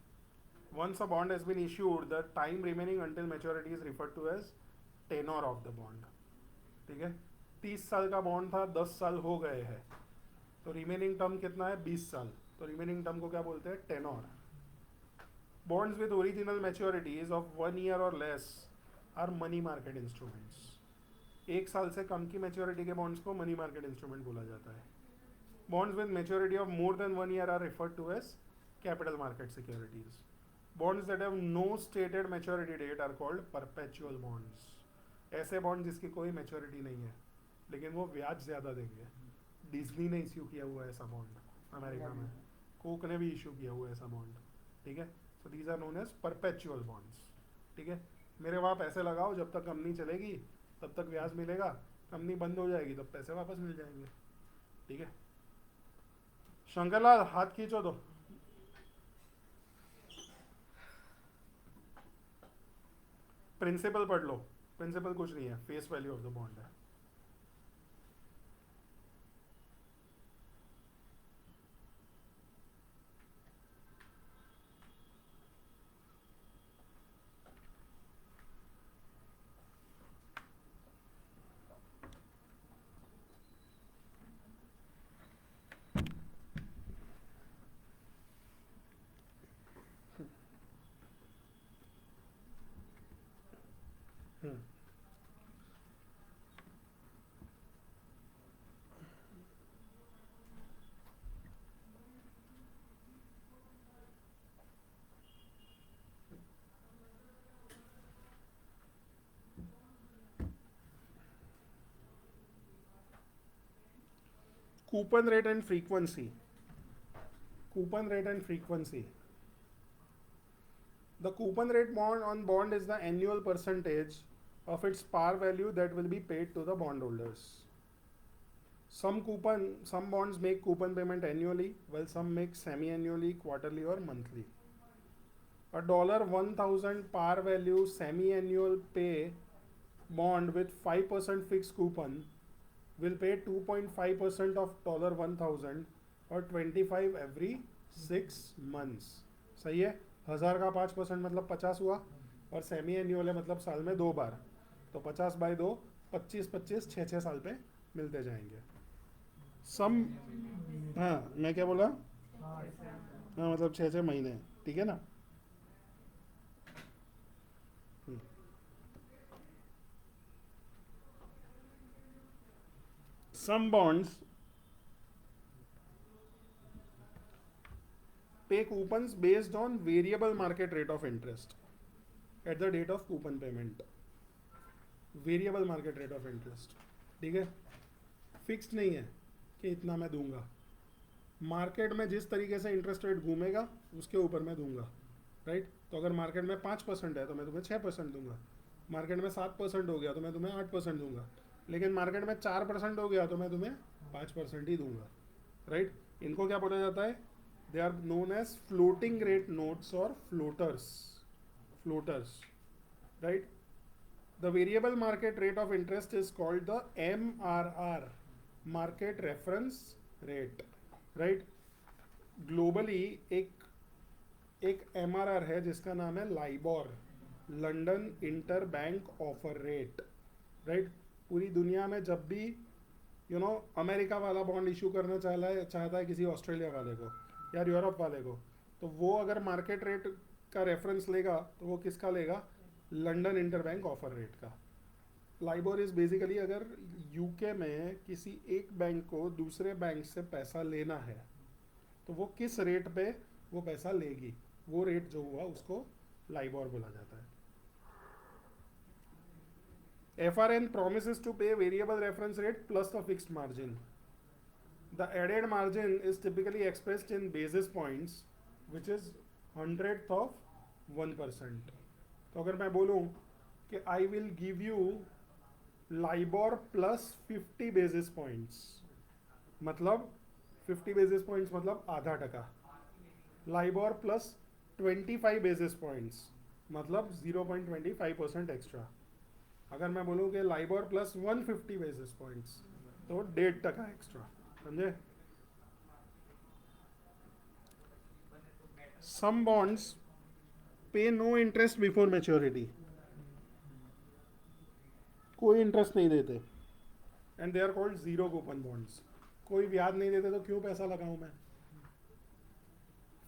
Once a bond has been issued, the time remaining until maturity is referred to as tenor of the bond. ठीक है. 30 साल का बॉन्ड था, 10 साल हो गए हैं, तो रिमेनिंग टर्म कितना है? 20 साल. तो रिमेनिंग टर्म को क्या बोलते हैं? Tenure. Bonds with original maturities of 1 year or less are money market instruments. 1 साल से कम की मैच्योरिटी के बॉन्ड्स को मनी मार्केट इंस्ट्रूमेंट बोला जाता है. Bonds with maturity of more than 1 year are referred to as capital market securities. Bonds that have no stated maturity date are called perpetual bonds. ऐसे बॉन्ड जिसकी कोई मैच्योरिटी नहीं है लेकिन वो ब्याज ज़्यादा देंगे. डिज्नी ने इश्यू किया हुआ है ऐसा बॉन्ड अमेरिका में, कोक ने भी इश्यू किया हुआ है ऐसा बॉन्ड, ठीक है. So these are known as perpetual bonds, ठीक है. मेरे वहाँ पैसे लगाओ, जब तक कंपनी चलेगी तब तक ब्याज मिलेगा, कंपनी बंद हो जाएगी तब पैसे वापस मिल जाएंगे, ठीक है. शंकरलाल हाथ खींचो दो. प्रिंसिपल पढ़ लो. प्रिंसिपल कुछ नहीं है, face value of the bond है. Coupon rate and frequency. Coupon rate and frequency. The coupon rate on bond is the annual percentage of its par value that will be paid to the bondholders. Some bonds make coupon payment annually, while some make semi-annually, quarterly or monthly. A $1,000 par value semi-annual pay bond with 5% fixed coupon will pay 2.5% of $1,000 और 25 every 6 months. सही है. 1000 का 5% मतलब 50 हुआ, और सेमी एन्यूअल है मतलब साल में 2 बार, तो 50 बाई 2 25 6 साल पे मिलते जाएंगे. सम हाँ मैं क्या बोला, हाँ मतलब 6 महीने, ठीक है ना. Some bonds pay coupons based on variable market rate of interest at the date of coupon payment. Variable market rate of interest, ठीक है. फिक्स्ड नहीं है कि इतना मैं दूंगा. मार्केट में जिस तरीके से इंटरेस्ट रेट घूमेगा उसके ऊपर मैं दूंगा, राइट. तो अगर मार्केट में 5% है तो मैं तुम्हें 6% दूंगा. मार्केट में 7% हो गया तो मैं तुम्हें 8% दूंगा. लेकिन मार्केट में 4% हो गया तो मैं तुम्हें 5% ही दूंगा, राइट. इनको क्या बोला जाता है, they are known as floating rate notes और floaters, right. The variable market rate of interest is called the MRR, market reference rate, right. Globally एक MRR है जिसका नाम है LIBOR, London interbank offer rate, right. पूरी दुनिया में जब भी अमेरिका वाला बॉन्ड इशू करना चाहता है किसी ऑस्ट्रेलिया वाले को या यूरोप वाले को, तो वो अगर मार्केट रेट का रेफरेंस लेगा तो वो किसका लेगा, London interbank offer rate का. लाइबोर इज बेसिकली अगर यूके में किसी एक बैंक को दूसरे बैंक से पैसा लेना है तो वो किस रेट पे वो पैसा लेगी, वो रेट जो हुआ उसको लाइबोर बोला जाता है. FRN promises to pay variable reference rate plus the fixed margin. The added margin is typically expressed in basis points, which is 100th of 1%. तो अगर मैं बोलूँ कि I will give you LIBOR plus 50 basis points, मतलब 50 basis points मतलब आधा टका. LIBOR plus 25 basis points मतलब 0.25% एक्स्ट्रा. अगर मैं बोलूँ कि लाइबोर प्लस 150 बेसिस पॉइंट्स तो 1.5% एक्स्ट्रा, समझे. Some bonds pay no interest before maturity, कोई इंटरेस्ट नहीं देते, and they are called zero coupon bonds. कोई ब्याज नहीं देते तो क्यों पैसा लगाऊं मैं,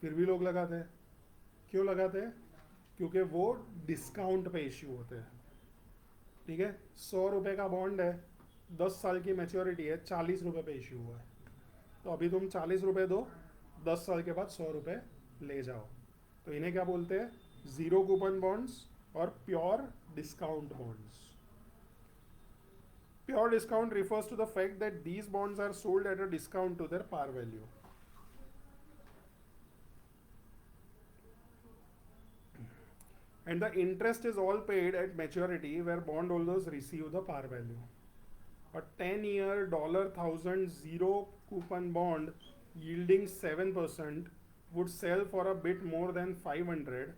फिर भी लोग लगाते हैं. क्यों लगाते हैं, क्योंकि वो डिस्काउंट पे इश्यू होते हैं, ठीक है. 100 रुपये का बॉन्ड है, 10 साल की मैच्योरिटी है, 40 रुपये पे इश्यू हुआ है, तो अभी तुम 40 रुपये दो, 10 साल के बाद 100 रुपये ले जाओ. तो इन्हें क्या बोलते हैं, जीरो कूपन बॉन्ड्स और pure discount bonds. Pure discount refers to the fact that these bonds are sold at a discount to their par value. And the interest is all paid at maturity where bondholders receive the par value. A 10-year $1,000 zero coupon bond yielding 7% would sell for a bit more than 500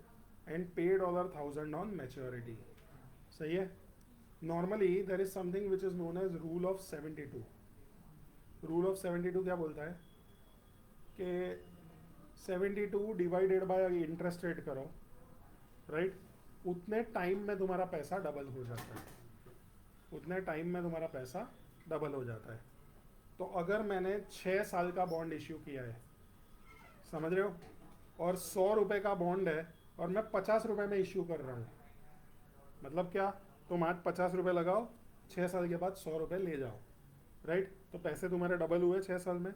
and pay $1,000 on maturity. सही है. Normally there is something which is known as rule of 72. Rule of 72 क्या बोलता है कि 72 डिवाइडेड बाय इंटरेस्ट रेट करो, राइट. उतने टाइम में तुम्हारा पैसा डबल हो जाता है, उतने टाइम में तुम्हारा पैसा डबल हो जाता है. तो अगर मैंने 6 साल का बॉन्ड इश्यू किया है, समझ रहे हो, और 100 रुपये का बॉन्ड है और मैं 50 रुपये में इश्यू कर रहा हूँ, मतलब क्या, तुम आज 50 रुपये लगाओ, 6 साल के बाद 100 रुपये ले जाओ, राइट. तो पैसे तुम्हारे डबल हुए 6 साल में,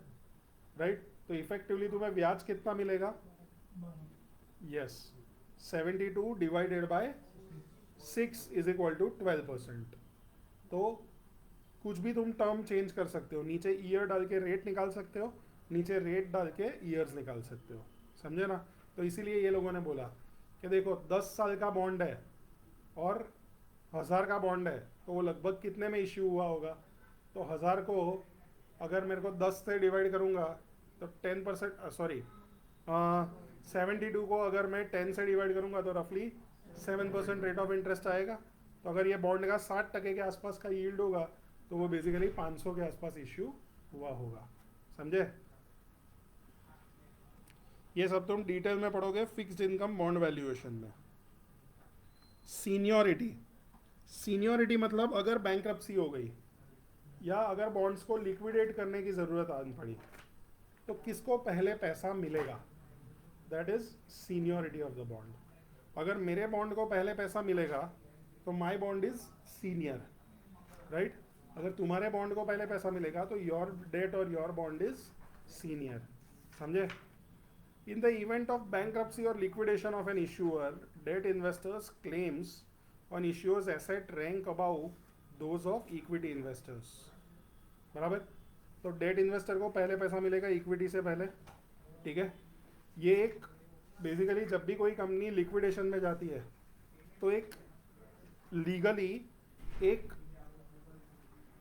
राइट. तो इफेक्टिवली तुम्हें ब्याज कितना मिलेगा, yes, 72 divided by 6 is equal to 12%. तो कुछ भी तुम टर्म चेंज कर सकते हो, नीचे ईयर डाल के रेट निकाल सकते हो, नीचे रेट डाल के ईयर्स निकाल सकते हो, समझे ना. तो इसीलिए ये लोगों ने बोला कि देखो 10 साल का बॉन्ड है और 1000 का बॉन्ड है, तो वो लगभग कितने में इश्यू हुआ होगा? तो 1000 को अगर मेरे को 10 से डिवाइड करूँगा तो 10%, सॉरी 72 को अगर मैं 10 से डिवाइड करूँगा तो रफली 7% रेट ऑफ इंटरेस्ट आएगा। तो अगर ये बॉन्ड का 60% के आसपास का यील्ड होगा तो वो बेसिकली 500 के आसपास इश्यू हुआ होगा। समझे? ये सब तुम डिटेल में पढ़ोगे फिक्स्ड इनकम बॉन्ड वैल्यूएशन में। सीनियरिटी, सीनियरिटी मतलब अगर बैंक्रप्सी हो गई या अगर बॉन्ड्स को लिक्विडेट करने की ज़रूरत आ पड़ी तो किसको पहले पैसा मिलेगा, that is seniority of the bond. अगर मेरे बॉन्ड को पहले पैसा मिलेगा तो my bond is senior, right. अगर तुम्हारे बॉन्ड को पहले पैसा मिलेगा तो your debt or your bond is senior. समझे? In the event of bankruptcy or liquidation of an issuer, debt investors claims on issuer's asset rank above those of equity investors. बराबर? तो डेट इन्वेस्टर को पहले पैसा मिलेगा इक्विटी से पहले, ठीक है। ये एक बेसिकली जब भी कोई कंपनी लिक्विडेशन में जाती है तो एक लीगली एक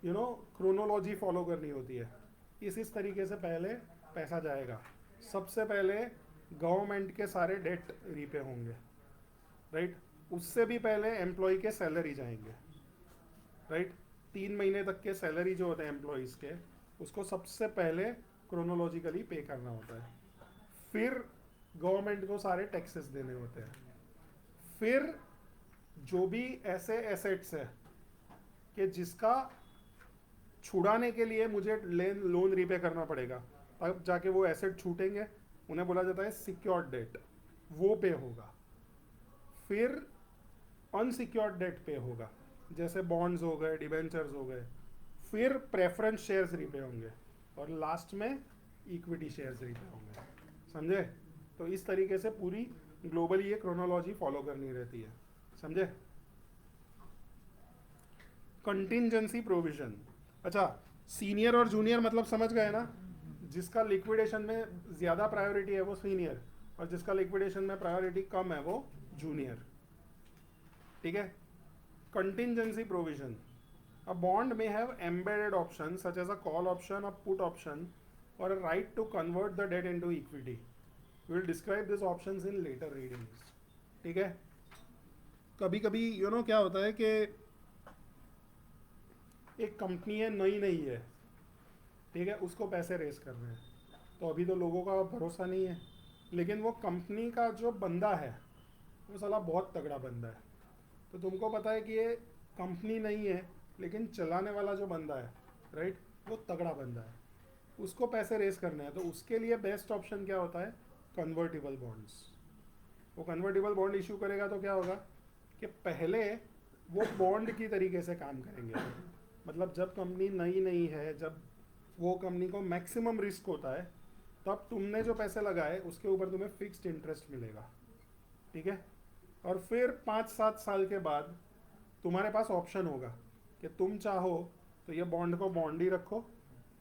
क्रोनोलॉजी फॉलो करनी होती है। इस तरीके से पहले पैसा जाएगा। सबसे पहले गवर्नमेंट के सारे डेट रीपे होंगे, राइट। उससे भी पहले एम्प्लॉय के सैलरी जाएंगे, राइट। 3 महीने तक के सैलरी जो होते हैं एम्प्लॉयज़ के, उसको सबसे पहले क्रोनोलॉजिकली पे करना होता है। फिर गवर्नमेंट को सारे टैक्सेस देने होते हैं। फिर जो भी ऐसे एसेट्स है कि जिसका छुड़ाने के लिए मुझे लोन रीपे करना पड़ेगा, तब जाके वो एसेट छूटेंगे, उन्हें बोला जाता है सिक्योर्ड डेट, वो पे होगा। फिर अनसिक्योर्ड डेट पे होगा, जैसे बॉन्ड्स हो गए, डिबेंचर्स हो गए। फिर प्रेफरेंस शेयर्स रीपे होंगे और लास्ट में इक्विटी शेयर्स रीपे होंगे। समझे? तो इस तरीके से पूरी ग्लोबली ये क्रोनोलॉजी फॉलो करनी रहती है। समझे? Contingency provision. अच्छा, सीनियर और जूनियर मतलब समझ गए ना? जिसका लिक्विडेशन में ज़्यादा प्रायोरिटी है वो सीनियर, और जिसका लिक्विडेशन में प्रायोरिटी कम है वो जूनियर, ठीक है। Contingency provision, a bond may have embedded options such as a call option, a put option, or a right to convert the debt into equity. We will describe these options in later readings. ठीक है। कभी कभी क्या होता है कि एक कंपनी है, नई है, ठीक है, उसको पैसे रेस कर रहे हैं, तो अभी तो लोगों का भरोसा नहीं है, लेकिन वो कंपनी का जो बंदा है वो साला बहुत तगड़ा बंदा है। तो तुमको पता है कि ये कंपनी नहीं है, लेकिन चलाने वाला जो बंदा है, राइट, वो तगड़ा बंदा है, उसको पैसे रेस करने हैं। तो उसके लिए बेस्ट ऑप्शन क्या होता है? Convertible bonds. वो कन्वर्टिबल बॉन्ड इशू करेगा तो क्या होगा कि पहले वो बॉन्ड की तरीके से काम करेंगे। मतलब जब कंपनी नई है, जब वो कंपनी को मैक्सिमम रिस्क होता है, तब तुमने जो पैसे लगाए उसके ऊपर तुम्हें फिक्स्ड इंटरेस्ट मिलेगा, ठीक है। और फिर 5-7 साल के बाद तुम्हारे पास ऑप्शन होगा कि तुम चाहो तो ये बॉन्ड को बॉन्ड ही रखो,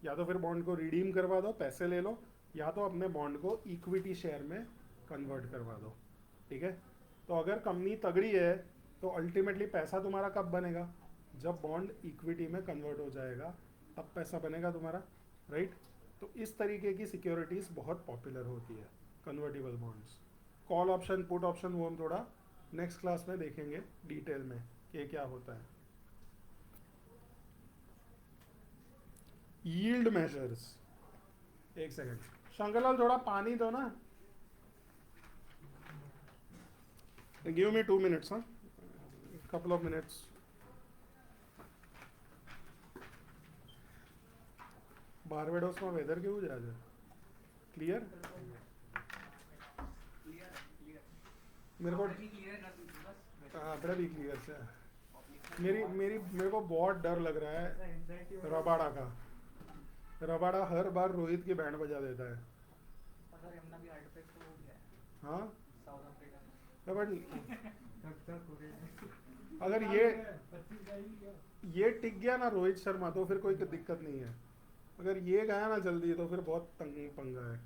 या तो फिर बॉन्ड को रिडीम करवा दो, पैसे ले लो, या तो अपने बॉन्ड को इक्विटी शेयर में कन्वर्ट करवा दो, ठीक है। तो अगर कंपनी तगड़ी है तो अल्टीमेटली पैसा तुम्हारा कब बनेगा? जब बॉन्ड इक्विटी में कन्वर्ट हो जाएगा, तब पैसा बनेगा तुम्हारा, राइट। तो इस तरीके की सिक्योरिटीज़ बहुत पॉपुलर होती है, convertible bonds. Call option, put option, वो हम थोड़ा नेक्स्ट क्लास में देखेंगे डिटेल में कि क्या होता है। यील्ड मेजर्स, एक सेकेंड शंकरलाल, थोड़ा पानी दो ना। गिव मी 2 minutes, हाँ, couple of minutes. બાર્બેડોસમાં વેધર કેવું છે આજે? ક્લિયર? मेरे को આપણે भी क्लियर છે। मेरे को बहुत डर लग रहा है रबाड़ा का। रबाड़ा हर बार रोहित की बैंड बजा देता है। हाँ, बट अगर ये टिक गया ना रोहित शर्मा तो फिर कोई दिक्कत नहीं है। अगर ये गया ना जल्दी तो फिर बहुत तंग पंगा है।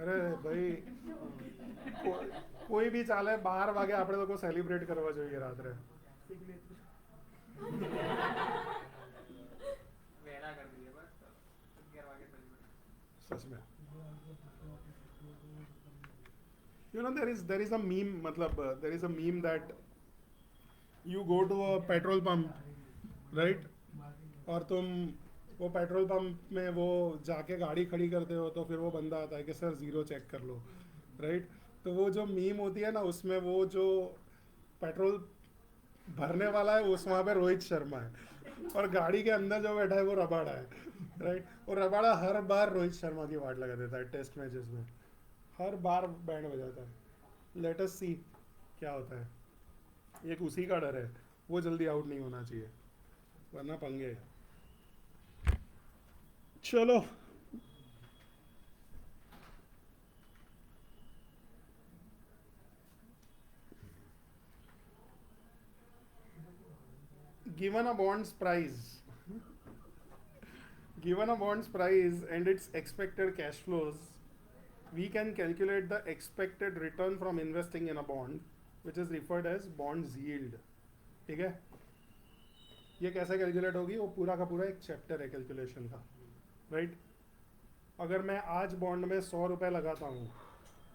અરે ભાઈ કોઈ બી ચાલે, 12 વાગે આપણે લોકો સેલિબ્રેટ કરવા જોઈએ રાત્રે. વહેલા કરી દઈએ બસ 11 વાગે celebrate. सच में. You know, there is a meme, मतलब there is a meme that you go to a petrol pump, right? और तुम वो पेट्रोल पंप में वो जाके गाड़ी खड़ी करते हो तो फिर वो बंदा आता है कि सर ज़ीरो चेक कर लो, राइट? तो वो जो मीम होती है ना, उसमें वो जो पेट्रोल भरने वाला है उस वहाँ पे रोहित शर्मा है और गाड़ी के अंदर जो बैठा है वो रबाड़ा है, राइट? और रबाड़ा हर बार रोहित शर्मा की वाट लगा देता है टेस्ट मैचेस में, हर बार बैंड बजाता है. लेट अस सी क्या होता है. एक उसी का डर है, वो जल्दी आउट नहीं होना चाहिए वरना पंगे. चलो given a bond's price and its expected cash flows, we can calculate the expected return from investing in a bond, which is referred as bonds yield. ठीक है, ये कैसे कैलकुलेट होगी, वो पूरा का पूरा एक चैप्टर है कैलकुलेशन का, राइट? अगर मैं आज बॉन्ड में 100 रुपये लगाता हूँ,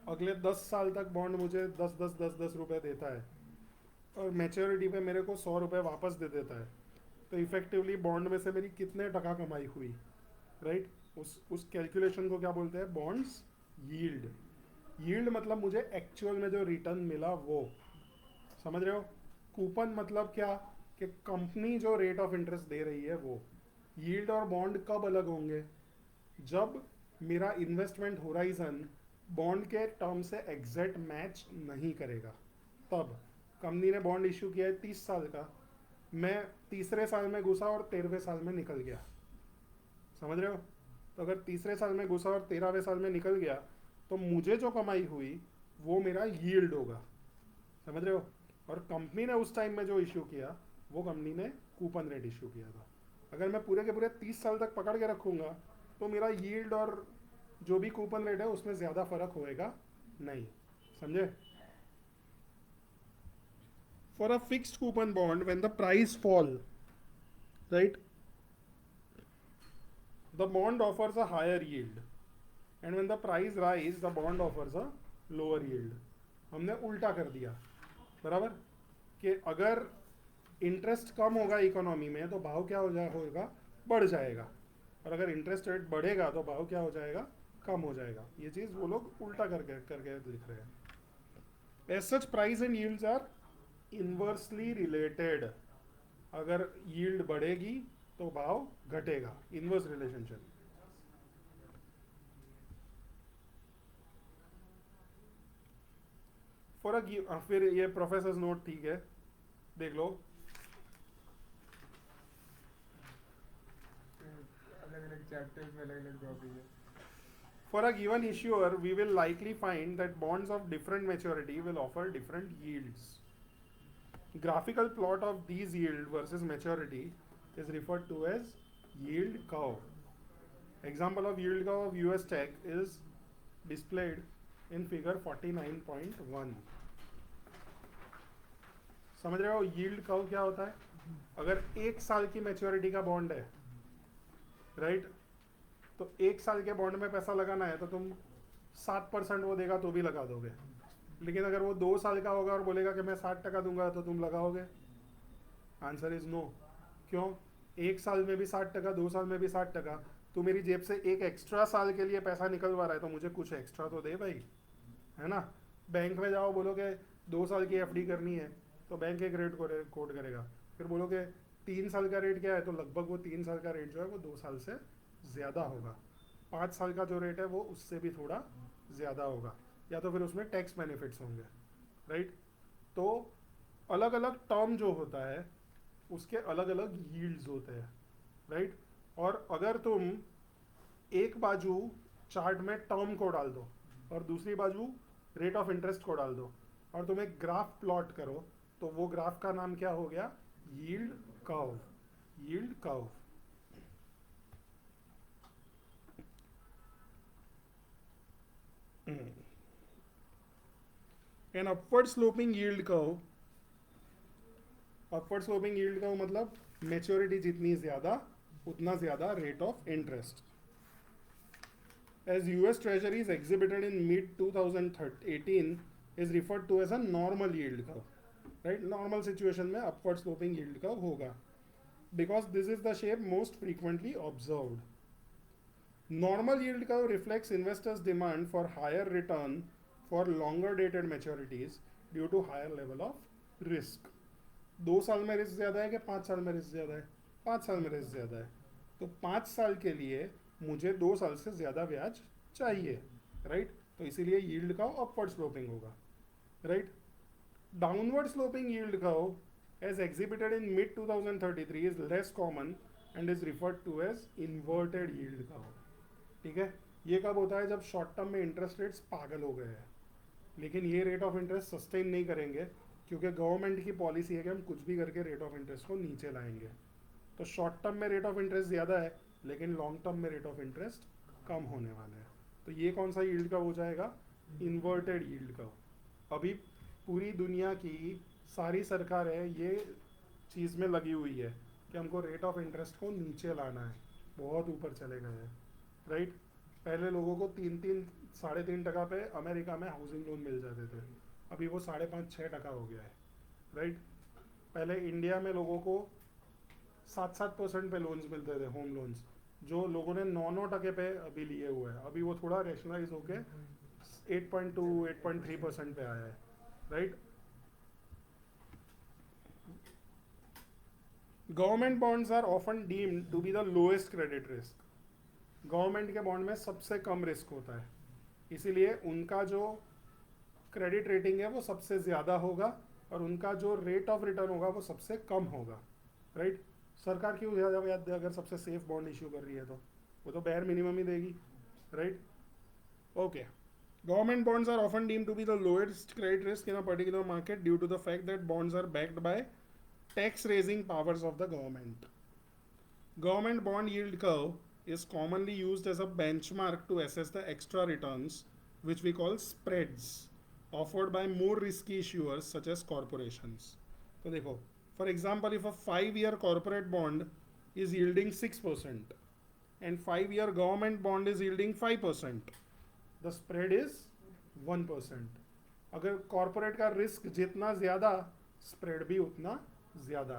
अगले 10 साल तक बॉन्ड मुझे 10 रुपये देता है और मैच्योरिटी पे मेरे को 100 रुपये वापस दे देता है, तो इफेक्टिवली बॉन्ड में से मेरी कितने टका कमाई हुई, राइट? उस कैलकुलेशन को क्या बोलते हैं, बॉन्ड्स यील्ड. यील्ड मतलब मुझे एक्चुअल में जो रिटर्न मिला वो, समझ रहे हो? कूपन मतलब क्या, कि कंपनी जो रेट ऑफ इंटरेस्ट दे रही है वो. यील्ड और बॉन्ड कब अलग होंगे, जब मेरा इन्वेस्टमेंट होराइजन बॉन्ड के टर्म से एग्जैक्ट मैच नहीं करेगा. तब कंपनी ने बॉन्ड इशू किया है 30 साल का, मैं तीसरे साल में घुसा और 13वें साल में निकल गया, समझ रहे हो? तो अगर तीसरे साल में घुसा और 13वें साल में निकल गया तो मुझे जो कमाई हुई वो मेरा यील्ड होगा, समझ रहे हो? और कंपनी ने उस टाइम में जो इशू किया वो कंपनी ने कूपन रेट इशू किया था. अगर मैं पूरे के पूरे 30 साल तक पकड़ के रखूँगा तो मेरा यील्ड और जो भी कूपन रेट है उसमें ज़्यादा फर्क होएगा नहीं, समझे? For a fixed coupon bond, when the price fall, right, the bond offers a higher yield, and when the price rise, the bond offers a lower yield. हमने उल्टा कर दिया, बराबर? कि अगर इंटरेस्ट कम होगा इकोनॉमी में तो भाव क्या होगा, बढ़ जाएगा, और अगर इंटरेस्ट रेट बढ़ेगा तो भाव क्या हो जाएगा, कम हो जाएगा. ये चीज़ वो लोग उल्टा करके लिख रहे हैं. As such, price and yields are inversely related. अगर यील्ड बढ़ेगी तो भाव घटेगा, इन्वर्स रिलेशनशिप. फॉर अ फिर ये प्रोफेसर नोट, ठीक है, देख लो. अलग-अलग चैप्टर्स में अलग-अलग टॉपिक है. For a given issuer, we will likely find that bonds of different maturity will offer different yields. Graphical plot of these yield versus maturity is referred to as yield curve. Example of yield curve of US Tech is displayed in figure 49.1. समझ रहे हो yield curve क्या होता है? अगर 1 साल की मैच्योरिटी का बॉन्ड है, राइट, तो 1 साल के बॉन्ड में पैसा लगाना है तो तुम 7% वो देगा तो भी लगा दोगे. लेकिन अगर वो 2 साल का होगा और बोलेगा कि मैं 60% दूंगा तो तुम लगाओगे? Answer is no. क्यों? 1 साल में भी 60%, 2 साल में भी 60%. तू मेरी जेब से एक एक्स्ट्रा साल के लिए पैसा निकलवा रहा है तो मुझे कुछ एक्स्ट्रा तो दे भाई, है ना? बैंक में जाओ, बोलोगे 2 साल की एफडी करनी है तो बैंक एक रेट कोट करेगा. फिर बोलोगे 3 साल का रेट क्या है, तो लगभग वो 3 साल का रेट जो है वो 2 साल से ज़्यादा होगा. 5 साल का जो रेट है वो उससे भी थोड़ा ज़्यादा होगा, या तो फिर उसमें टैक्स बेनिफिट्स होंगे, राइट? तो अलग अलग टर्म जो होता है उसके अलग अलग यील्ड्स होते हैं, राइट? और अगर तुम एक बाजू चार्ट में टर्म को डाल दो और दूसरी बाजू रेट ऑफ इंटरेस्ट को डाल दो और तुम एक ग्राफ प्लॉट करो तो वो ग्राफ का नाम क्या हो गया, yield curve. Yield curve. An upward sloping yield curve, upward sloping yield curve मतलब मेच्योरिटी जितनी ज़्यादा उतना ज़्यादा rate of interest. As US Treasuries exhibited in mid 2018 is referred to as a normal yield curve. Right? Normal situation में upward sloping yield curve होगा. Because this is the shape most frequently observed. Normal yield curve reflects investors' demand for higher return for longer dated maturities due to higher level of risk. 2 साल में रिस्क ज़्यादा है कि 5 साल में रिस्क ज़्यादा है? 5 साल में रिस्क ज़्यादा है. तो 5 साल के लिए मुझे 2 साल से ज़्यादा ब्याज चाहिए, राइट? तो इसीलिए यील्ड कर्व अपवर्ड स्लोपिंग होगा, right? Downward sloping yield curve as exhibited in mid 2033 is less common and is referred to as inverted yield curve. ठीक है, ये कब होता है? जब शॉर्ट टर्म में इंटरेस्ट रेट्स पागल हो गए हैं, लेकिन ये रेट ऑफ इंटरेस्ट सस्टेन नहीं करेंगे क्योंकि गवर्नमेंट की पॉलिसी है कि हम कुछ भी करके रेट ऑफ इंटरेस्ट को नीचे लाएंगे. तो शॉर्ट टर्म में रेट ऑफ इंटरेस्ट ज़्यादा है लेकिन लॉन्ग टर्म में रेट ऑफ इंटरेस्ट कम होने वाला है. तो ये कौन सा यील्ड कर्व हो जाएगा? Inverted yield curve. अभी पूरी दुनिया की सारी सरकारें ये चीज़ में लगी हुई है कि हमको रेट ऑफ इंटरेस्ट को नीचे लाना है, बहुत ऊपर चले गए हैं, राइट? पहले लोगों को 3-3, 3.5% पे अमेरिका में हाउसिंग लोन मिल जाते थे, अभी वो 5.5-6% हो गया है, राइट? पहले इंडिया में लोगों को 7% पे लोन्स मिलते थे, होम लोन्स, जो लोगों ने 9% पे अभी लिए हुए हैं. अभी वो थोड़ा रेशनलाइज होके 8.2-8.3% पे आया है, right? Government bonds are often deemed to be the lowest credit risk. Government के बॉन्ड में सबसे कम रिस्क होता है, इसीलिए उनका जो क्रेडिट रेटिंग है वो सबसे ज़्यादा होगा और उनका जो रेट ऑफ रिटर्न होगा वो सबसे कम होगा, राइट? सरकार क्यों ज़्यादा ब्याज दे? अगर सबसे सेफ बॉन्ड इश्यू कर रही है तो वो तो बेयर मिनिमम ही देगी, right? Okay. Government bonds are often deemed to be the lowest credit risk in a particular market due to the fact that bonds are backed by tax raising powers of the government. Government bond yield curve is commonly used as a benchmark to assess the extra returns, which we call spreads, offered by more risky issuers such as corporations. तो देखो, for example, if a 5-year corporate bond is yielding 6% and 5-year government bond is yielding 5%, the spread is 1%. अगर कॉर्पोरेट का रिस्क जितना ज़्यादा, स्प्रेड भी उतना ज़्यादा,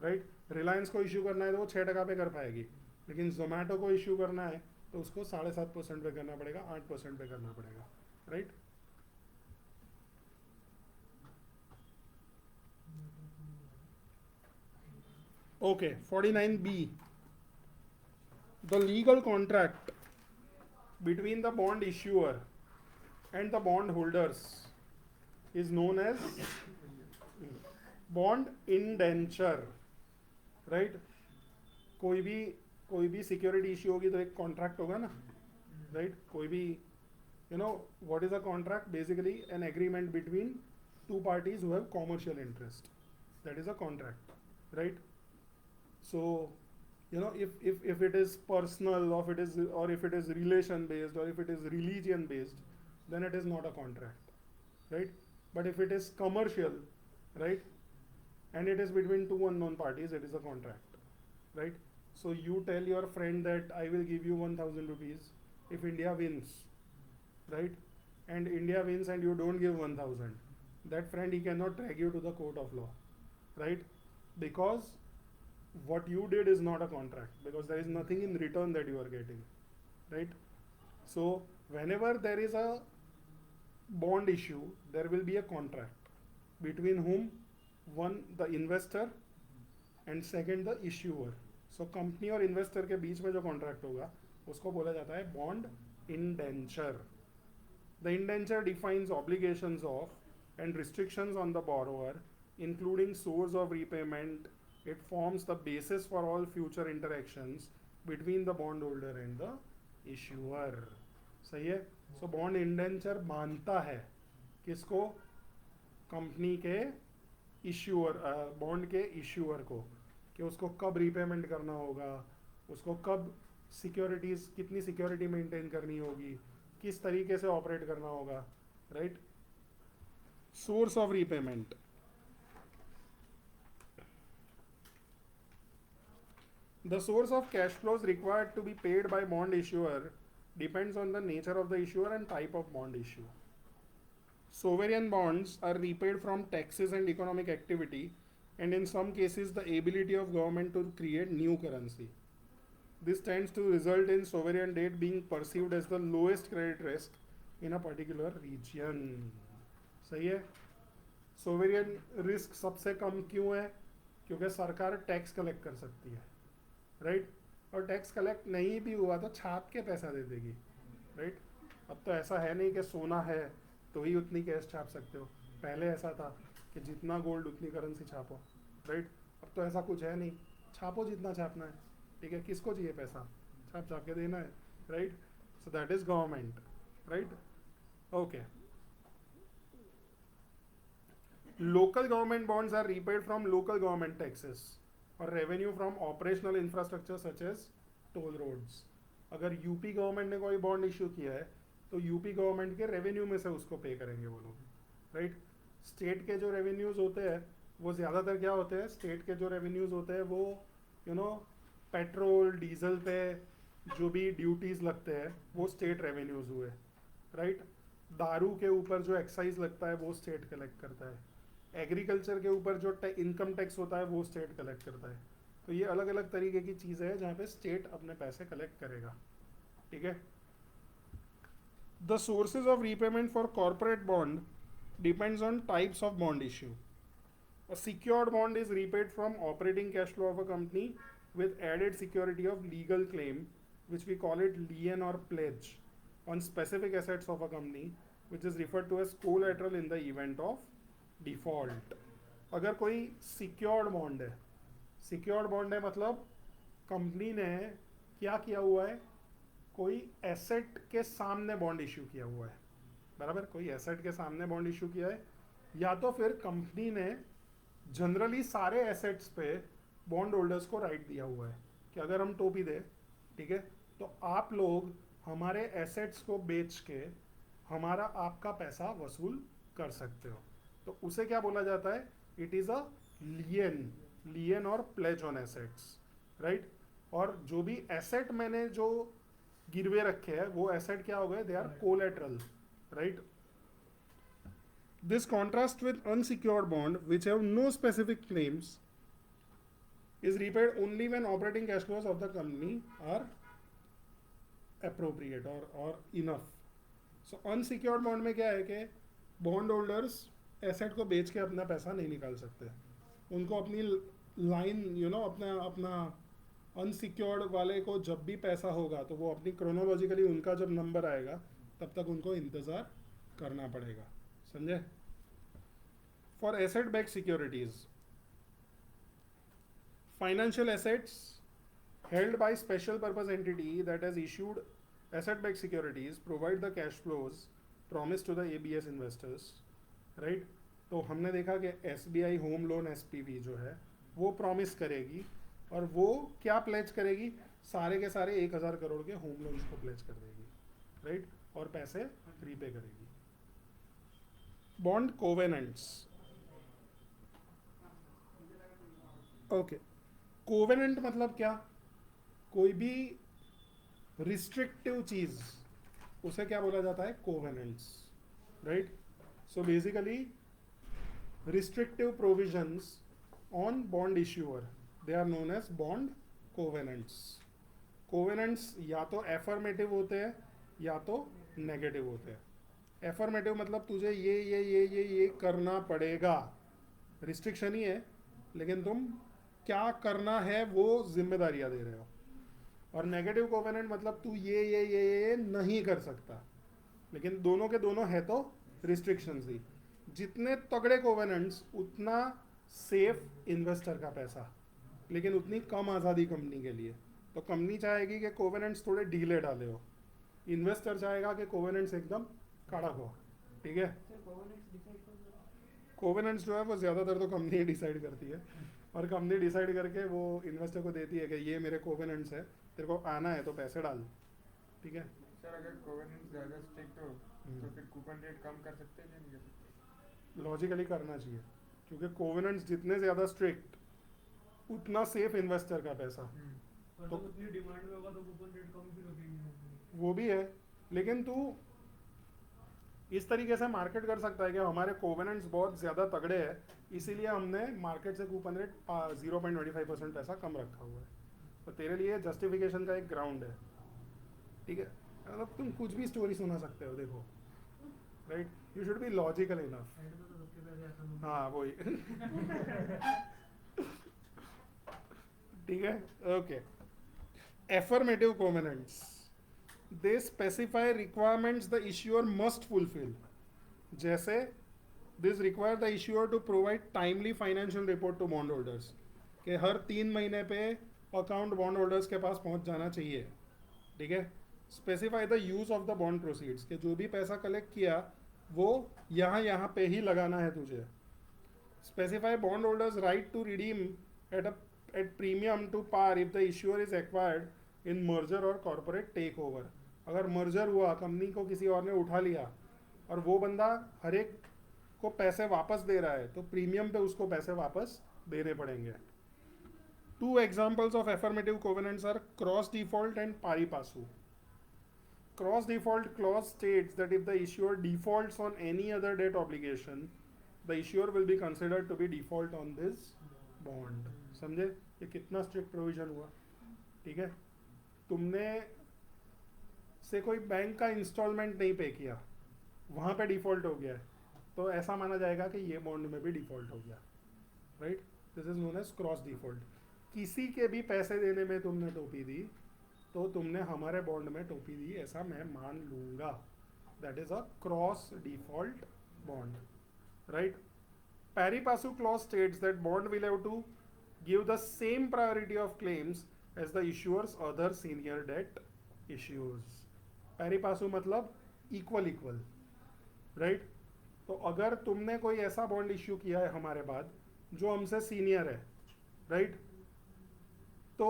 राइट? रिलायंस को इशू करना है तो वो 6% पे कर पाएगी, लेकिन जोमेटो को इशू करना है तो उसको 7.5% पे करना पड़ेगा, 8% पे करना पड़ेगा, right? Okay. 49B, the legal contract between the bond issuer and the bond holders is known as bond indenture, right? कोई भी सिक्योरिटी इश्यू होगी तो एक कॉन्ट्रैक्ट होगा ना, राइट? कोई भी, you know what is a contract? Basically an agreement between two parties who have commercial interest, that is a contract, right? So you know, if it is personal or if it is relation based or if it is religion based, then it is not a contract, right? But if it is commercial, right, and it is between two unknown parties, it is a contract, right? So you tell your friend that I will give you 1,000 rupees if India wins, right? And India wins and you don't give 1,000, that friend, he cannot drag you to the court of law, right? Because what you did is not a contract, because there is nothing in return that you are getting, right? So whenever there is a bond issue, there will be a contract between whom? One, the investor, and second, the issuer. So company और investor के बीच में जो contract होगा उसको बोला जाता है bond indenture. The indenture defines obligations of and restrictions on the borrower, including source of repayment. It forms the basis for all future interactions between the bondholder and the issuer. सही है? So bond indenture बांधता है किसको? कंपनी के इश्यूअर, बॉन्ड के इश्यूअर को, कि उसको कब रीपेमेंट करना होगा, उसको कब सिक्योरिटीज़, कितनी सिक्योरिटी मेंटेन करनी होगी, किस तरीके से ऑपरेट करना होगा, right. Source of repayment. The source of cash flows required to be paid by bond issuer depends on the nature of the issuer and type of bond issue. Sovereign bonds are repaid from taxes and economic activity, and in some cases the ability of government to create new currency. This tends to result in sovereign debt being perceived as the lowest credit risk in a particular region. सही है. सोवेरियन रिस्क सबसे कम क्यों है? क्योंकि सरकार टैक्स कलेक्ट कर सकती है, राइट. और टैक्स कलेक्ट नहीं भी हुआ तो छाप के पैसा दे देगी, राइट. अब तो ऐसा है नहीं कि सोना है तो ही उतनी कैश छाप सकते हो. पहले ऐसा था कि जितना गोल्ड उतनी करेंसी छापो, राइट. अब तो ऐसा कुछ है नहीं, छापो जितना छापना है, ठीक है. किसको चाहिए पैसा? छाप छाप के देना है, right. So that is government, right. Okay. Local government bonds are repaid from local government taxes or revenue from operational infrastructure such as toll roads. अगर यूपी गवर्नमेंट ने कोई बॉन्ड इशू किया है तो यूपी गवर्नमेंट के रेवेन्यू में से उसको पे करेंगे वो लोग, राइट. स्टेट के जो रेवेन्यूज होते हैं वो ज़्यादातर क्या होते हैं? स्टेट के जो रेवेन्यूज होते हैं वो पेट्रोल डीजल पे जो भी ड्यूटीज़ लगते हैं वो स्टेट रेवेन्यूज हुए, राइट. दारू के ऊपर जो एक्साइज लगता है वो स्टेट कलेक्ट करता है. एग्रीकल्चर के ऊपर जो इनकम टैक्स होता है वो स्टेट कलेक्ट करता है. तो ये अलग अलग तरीके की चीज़ें हैं जहाँ पे स्टेट अपने पैसे कलेक्ट करेगा, ठीक है. The sources of repayment for corporate bond depends on types of bond issue. A secured bond is repaid from operating cash flow of a company with added security of legal claim, which we call it lien or pledge, on specific assets of a company, which is referred to as collateral in the event of default. अगर कोई secured bond है, secured bond है मतलब कंपनी ने क्या किया हुआ है? कोई एसेट के सामने बॉन्ड इशू किया हुआ है, बराबर. कोई एसेट के सामने बॉन्ड इशू किया है, या तो फिर कंपनी ने जनरली सारे एसेट्स पे बॉन्ड होल्डर्स को राइट दिया हुआ है कि अगर हम टोपी दें, ठीक है, तो आप लोग हमारे एसेट्स को बेच के हमारा आपका पैसा वसूल कर सकते हो. तो उसे क्या बोला जाता है? इट इज़ अ लियन और प्लेज ऑन एसेट्स, राइट. और जो भी एसेट मैंने जो गिरवे रखे हैं वो एसेट क्या हो गए? They are collateral, right. This contrast with unsecured bond which have no specific claims is repaid only when operating cash flows of the company are appropriate or enough. So unsecured bond में क्या है कि बॉन्ड होल्डर्स एसेट को बेच के अपना पैसा नहीं निकाल सकते. उनको अपनी लाइन अपना अनसिक्योर्ड वाले को जब भी पैसा होगा तो वो अपनी क्रोनोलॉजिकली उनका जब नंबर आएगा तब तक उनको इंतज़ार करना पड़ेगा, समझे. For asset back securities, financial assets held by special purpose entity that has issued asset backed securities provide the cash flows promised to the ABS investors, right. तो हमने देखा कि SBI होम लोन SPV जो है वो प्रॉमिस करेगी और वो क्या प्लेज करेगी? सारे के सारे 1000 करोड़ के होम लोन्स को प्लेज कर देगी, राइट. और पैसे रीपे करेगी. Bond covenants. ओके. कोवेनेंट मतलब क्या? कोई भी रिस्ट्रिक्टिव चीज उसे क्या बोला जाता है? Covenants, right. So basically restrictive provisions on bond issuer, they are known as bond covenants. Covenants या तो एफर्मेटिव होते हैं या तो नेगेटिव होते हैं. एफर्मेटिव मतलब तुझे ये करना पड़ेगा, रिस्ट्रिक्शन ही है लेकिन तुम क्या करना है वो जिम्मेदारियां दे रहे हो. और नेगेटिव कोवेनेंट मतलब तू ये नहीं कर सकता, लेकिन दोनों के दोनों है तो रिस्ट्रिक्शंस ही. जितने तगड़े कोवेनेंट्स उतना सेफ इन्वेस्टर का पैसा, लेकिन उतनी कम आज़ादी कंपनी के लिए. तो कंपनी चाहेगी कि कोवेनेंट्स थोड़े ढीले डाले हो, इन्वेस्टर चाहेगा कि कोवेनेंट्स एकदम कड़क हो, ठीक है. कोवेनेंट्स जो है वो ज़्यादातर तो कंपनी डिसाइड करती है और कंपनी डिसाइड करके वो इन्वेस्टर को देती है कि ये मेरे कोवेनेंट्स है, तेरे को आना है तो पैसे डाल, ठीक है. सर अगर कोवेनेंस ज़्यादा स्ट्रिक्ट हो तो फिर कूपन रेट कम कर सकते हैं या नहीं कर सकते? लॉजिकली करना चाहिए, क्योंकि कोवेनेंट्स जितने ज़्यादा स्ट्रिक्ट उतना सेफ इन्वेस्टर का पैसा। पर तो- तो उतनी डिमांड में होगा तो कूपन रेट कम भी रखेंगे। वो भी है, लेकिन तू इस तरीके से मार्केट कर सकता है कि हमारे कोवेनेंट्स बहुत ज़्यादा तगड़े हैं, इसीलिए हमने मार्केट से कूपन रेट 0.25% पैसा कम रखा हुआ है। तो तेरे लिए जस्टिफिकेशन का एक ग्राउंड है, ठीक है। मतलब तुम कुछ भी स्टोरी सुना सकते हो, देखो, right, you should be logical enough. And में तो सबके पैसे ऐसा नहीं। हाँ वही ठीक है, okay. Affirmative covenants, they specify requirements the issuer must fulfil. जैसे this require the issuer to provide timely financial report to bondholders, कि हर 3 महीने पे अकाउंट बॉन्ड होल्डर्स के पास पहुंच जाना चाहिए, ठीक है। Specify the use of the bond proceeds, कि जो भी पैसा कलेक्ट किया वो यहाँ पे ही लगाना है तुझे। Specify bond holders right to redeem at premium to par if the issuer is acquired in merger और कॉर्पोरेट टेक ओवर। अगर मर्जर हुआ, कंपनी को किसी और ने उठा लिया और वो बंदा हर एक को पैसे वापस दे रहा है, तो प्रीमियम पे उसको पैसे वापस देने पड़ेंगे। 2 examples of affirmative covenants are cross default and pari passu. Cross default clause states that if the issuer defaults on any other debt obligation, the issuer will be considered to be default on this bond. समझे ये कितना स्ट्रिक्ट प्रोविजन हुआ, ठीक है। तुमने से कोई बैंक का इंस्टॉलमेंट नहीं पे किया, वहाँ पे डिफॉल्ट हो गया है, तो ऐसा माना जाएगा कि ये बॉन्ड में भी डिफॉल्ट हो गया, right. This is known as cross default. किसी के भी पैसे देने में तुमने टोपी दी तो तुमने हमारे बॉन्ड में टोपी दी, ऐसा मैं मान लूंगा। That is a cross default bond, right. Pari passu clause states that bond will have to give the same priority of claims as the issuer's other senior debt issues. Pari passu मतलब equal, right? तो अगर तुमने कोई ऐसा बॉन्ड इश्यू किया है हमारे बाद जो हमसे सीनियर है, राइट, तो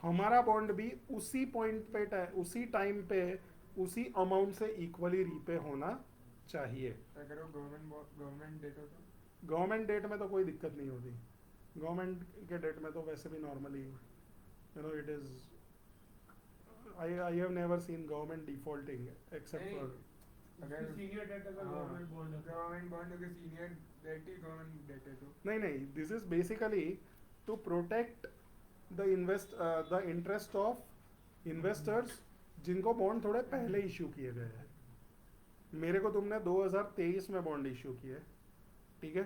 हमारा बॉन्ड भी उसी पॉइंट पे, उसी टाइम पे, उसी अमाउंट से इक्वली रीपे होना चाहिए। अगर वो गवर्नमेंट डेट हो तो गवर्नमेंट डेट में तो कोई दिक्कत नहीं होती। गवर्नमेंट के डेट में तो वैसे भी normally, you know, it is, I have never seen government defaulting except for, अगर सीनियर डेट अगर गवर्नमेंट बॉन्ड है गवर्नमेंट बॉन्ड होकर सीनियर डेट ही गवर्नमेंट डेट है तो नहीं, this is basically to protect the interest of investors जिनको बॉन्ड थोड़े पहले इश्यू किए गए हैं। मेरे को तुमने 2023 में बॉन्ड इश्यू किए, ठीक है,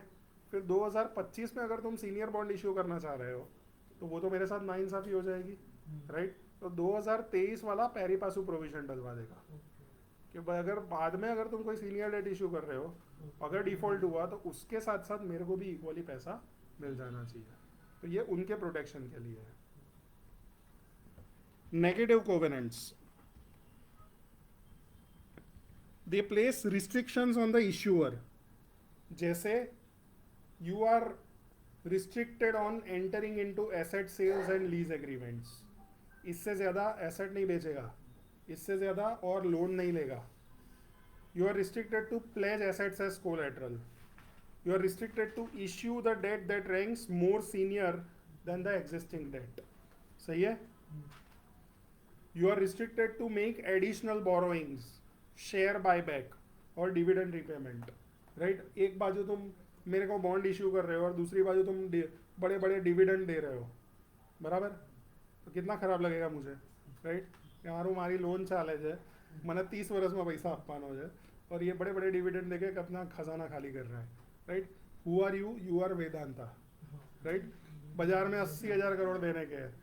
फिर 2025 में अगर तुम सीनियर बॉन्ड इश्यू करना चाह रहे हो तो वो तो मेरे साथ नाइंसाफी हो जाएगी, राइट। तो 2023 वाला पैरी पासू प्रोविजन डलवा देगा कि अगर बाद में अगर तुम कोई सीनियर डेट इशू कर रहे हो, अगर डिफॉल्ट हुआ तो उसके साथ साथ मेरे को भी इक्वली पैसा मिल जाना चाहिए। तो ये उनके प्रोटेक्शन के लिए है। Negative covenants, they place restrictions on the issuer. जैसे you are restricted on entering into asset sales and lease agreements. इससे ज़्यादा एसेट नहीं बेचेगा, इससे ज़्यादा और लोन नहीं लेगा। You are restricted to pledge assets as collateral. You are restricted to issue the debt that ranks more senior than the existing debt. सही है। You are restricted to make additional borrowings, share buyback और डिविडेंड रिपेमेंट, राइट। एक बाजू तुम मेरे को बॉन्ड इश्यू कर रहे हो और दूसरी बाजू तुम बड़े बड़े डिविडेंड दे रहे हो, बराबर। तो कितना खराब लगेगा मुझे, राइट। यार मारी लोन चाले जाए, मैंने 30 वर्ष में पैसा अपमान हो जाए और ये बड़े बड़े डिविडेंड देके अपना खजाना खाली कर रहा है, right. Who are you? You are Vedanta, right. बाजार में 80,000 करोड़ देने के हैं,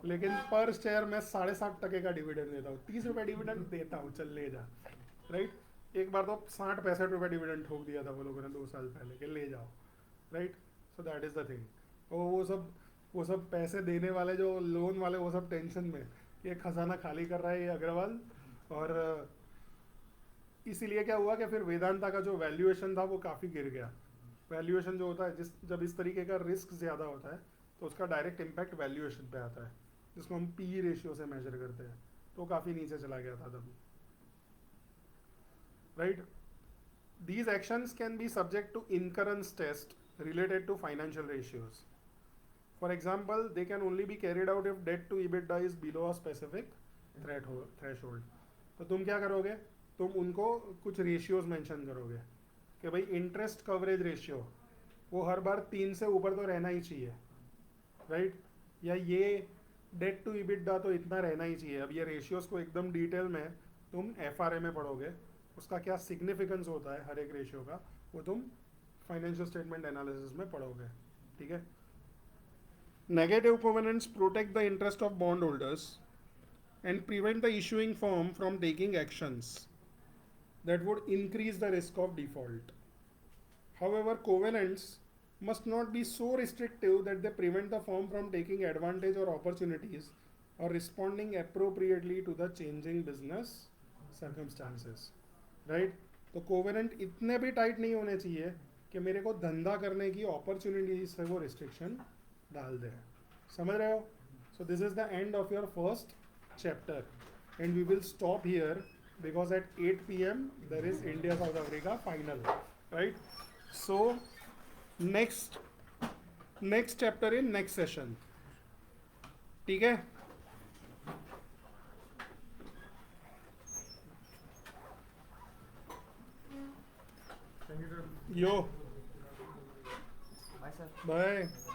लेकिन पर शेयर में 7.5% का डिविडेंड देता हूँ। 30 रुपये डिविडेंड देता हूँ, चल ले जा, राइट। एक बार तो 60-65 रुपये डिविडेंड ठोक दिया था वो लोगों ने 2 साल पहले कि ले जाओ, right. So that is the thing. वो सब पैसे देने वाले जो लोन वाले, वो सब टेंशन में, ये खजाना खाली कर रहा है ये अग्रवाल। और इसीलिए क्या हुआ कि फिर वेदांता का जो वैल्यूएशन था वो काफ़ी गिर गया। वैल्यूएशन जो होता है, जब इस तरीके का रिस्क ज़्यादा होता है तो उसका डायरेक्ट इम्पैक्ट वैल्यूएशन पे आता है, जिसको हम पी रेशियो से मेजर करते हैं, तो काफ़ी नीचे चला गया था तब। right? These actions can be subject to incurrence test related to financial ratios. For example, they can only be carried out if debt to EBITDA is below a specific threshold. तो तुम क्या करोगे? तुम उनको कुछ रेशियोज मेंशन करोगे कि भाई इंटरेस्ट कवरेज रेशियो वो हर बार 3 से ऊपर तो रहना ही चाहिए, राइट? या ये डेट टू इबिडा तो इतना रहना ही चाहिए. अब ये रेशियोज को एकदम डिटेल में तुम एफआरए में पढ़ोगे, उसका क्या सिग्निफिकेंस होता है हर एक रेशियो का, वो तुम फाइनेंशियल स्टेटमेंट एनालिसिस में पढ़ोगे. ठीक है. Negative covenants protect the interest of bond holders and prevent the issuing firm from taking actions that would increase the risk of default. However, covenants must not be so restrictive that they prevent the firm from taking advantage or opportunities or responding appropriately to the changing business circumstances. Right? तो कोवेनेंट इतने भी टाइट नहीं होने चाहिए कि मेरे को धंधा करने की अपॉर्चुनिटी से वो रिस्ट्रिक्शन डाल दे. समझ रहे हो? सो this is the end of your first chapter and we will stop here because at 8 p.m. there is India South Africa final, right? So next chapter in next session. ठीक है. Thank you, sir. Yo Bye, sir. bye.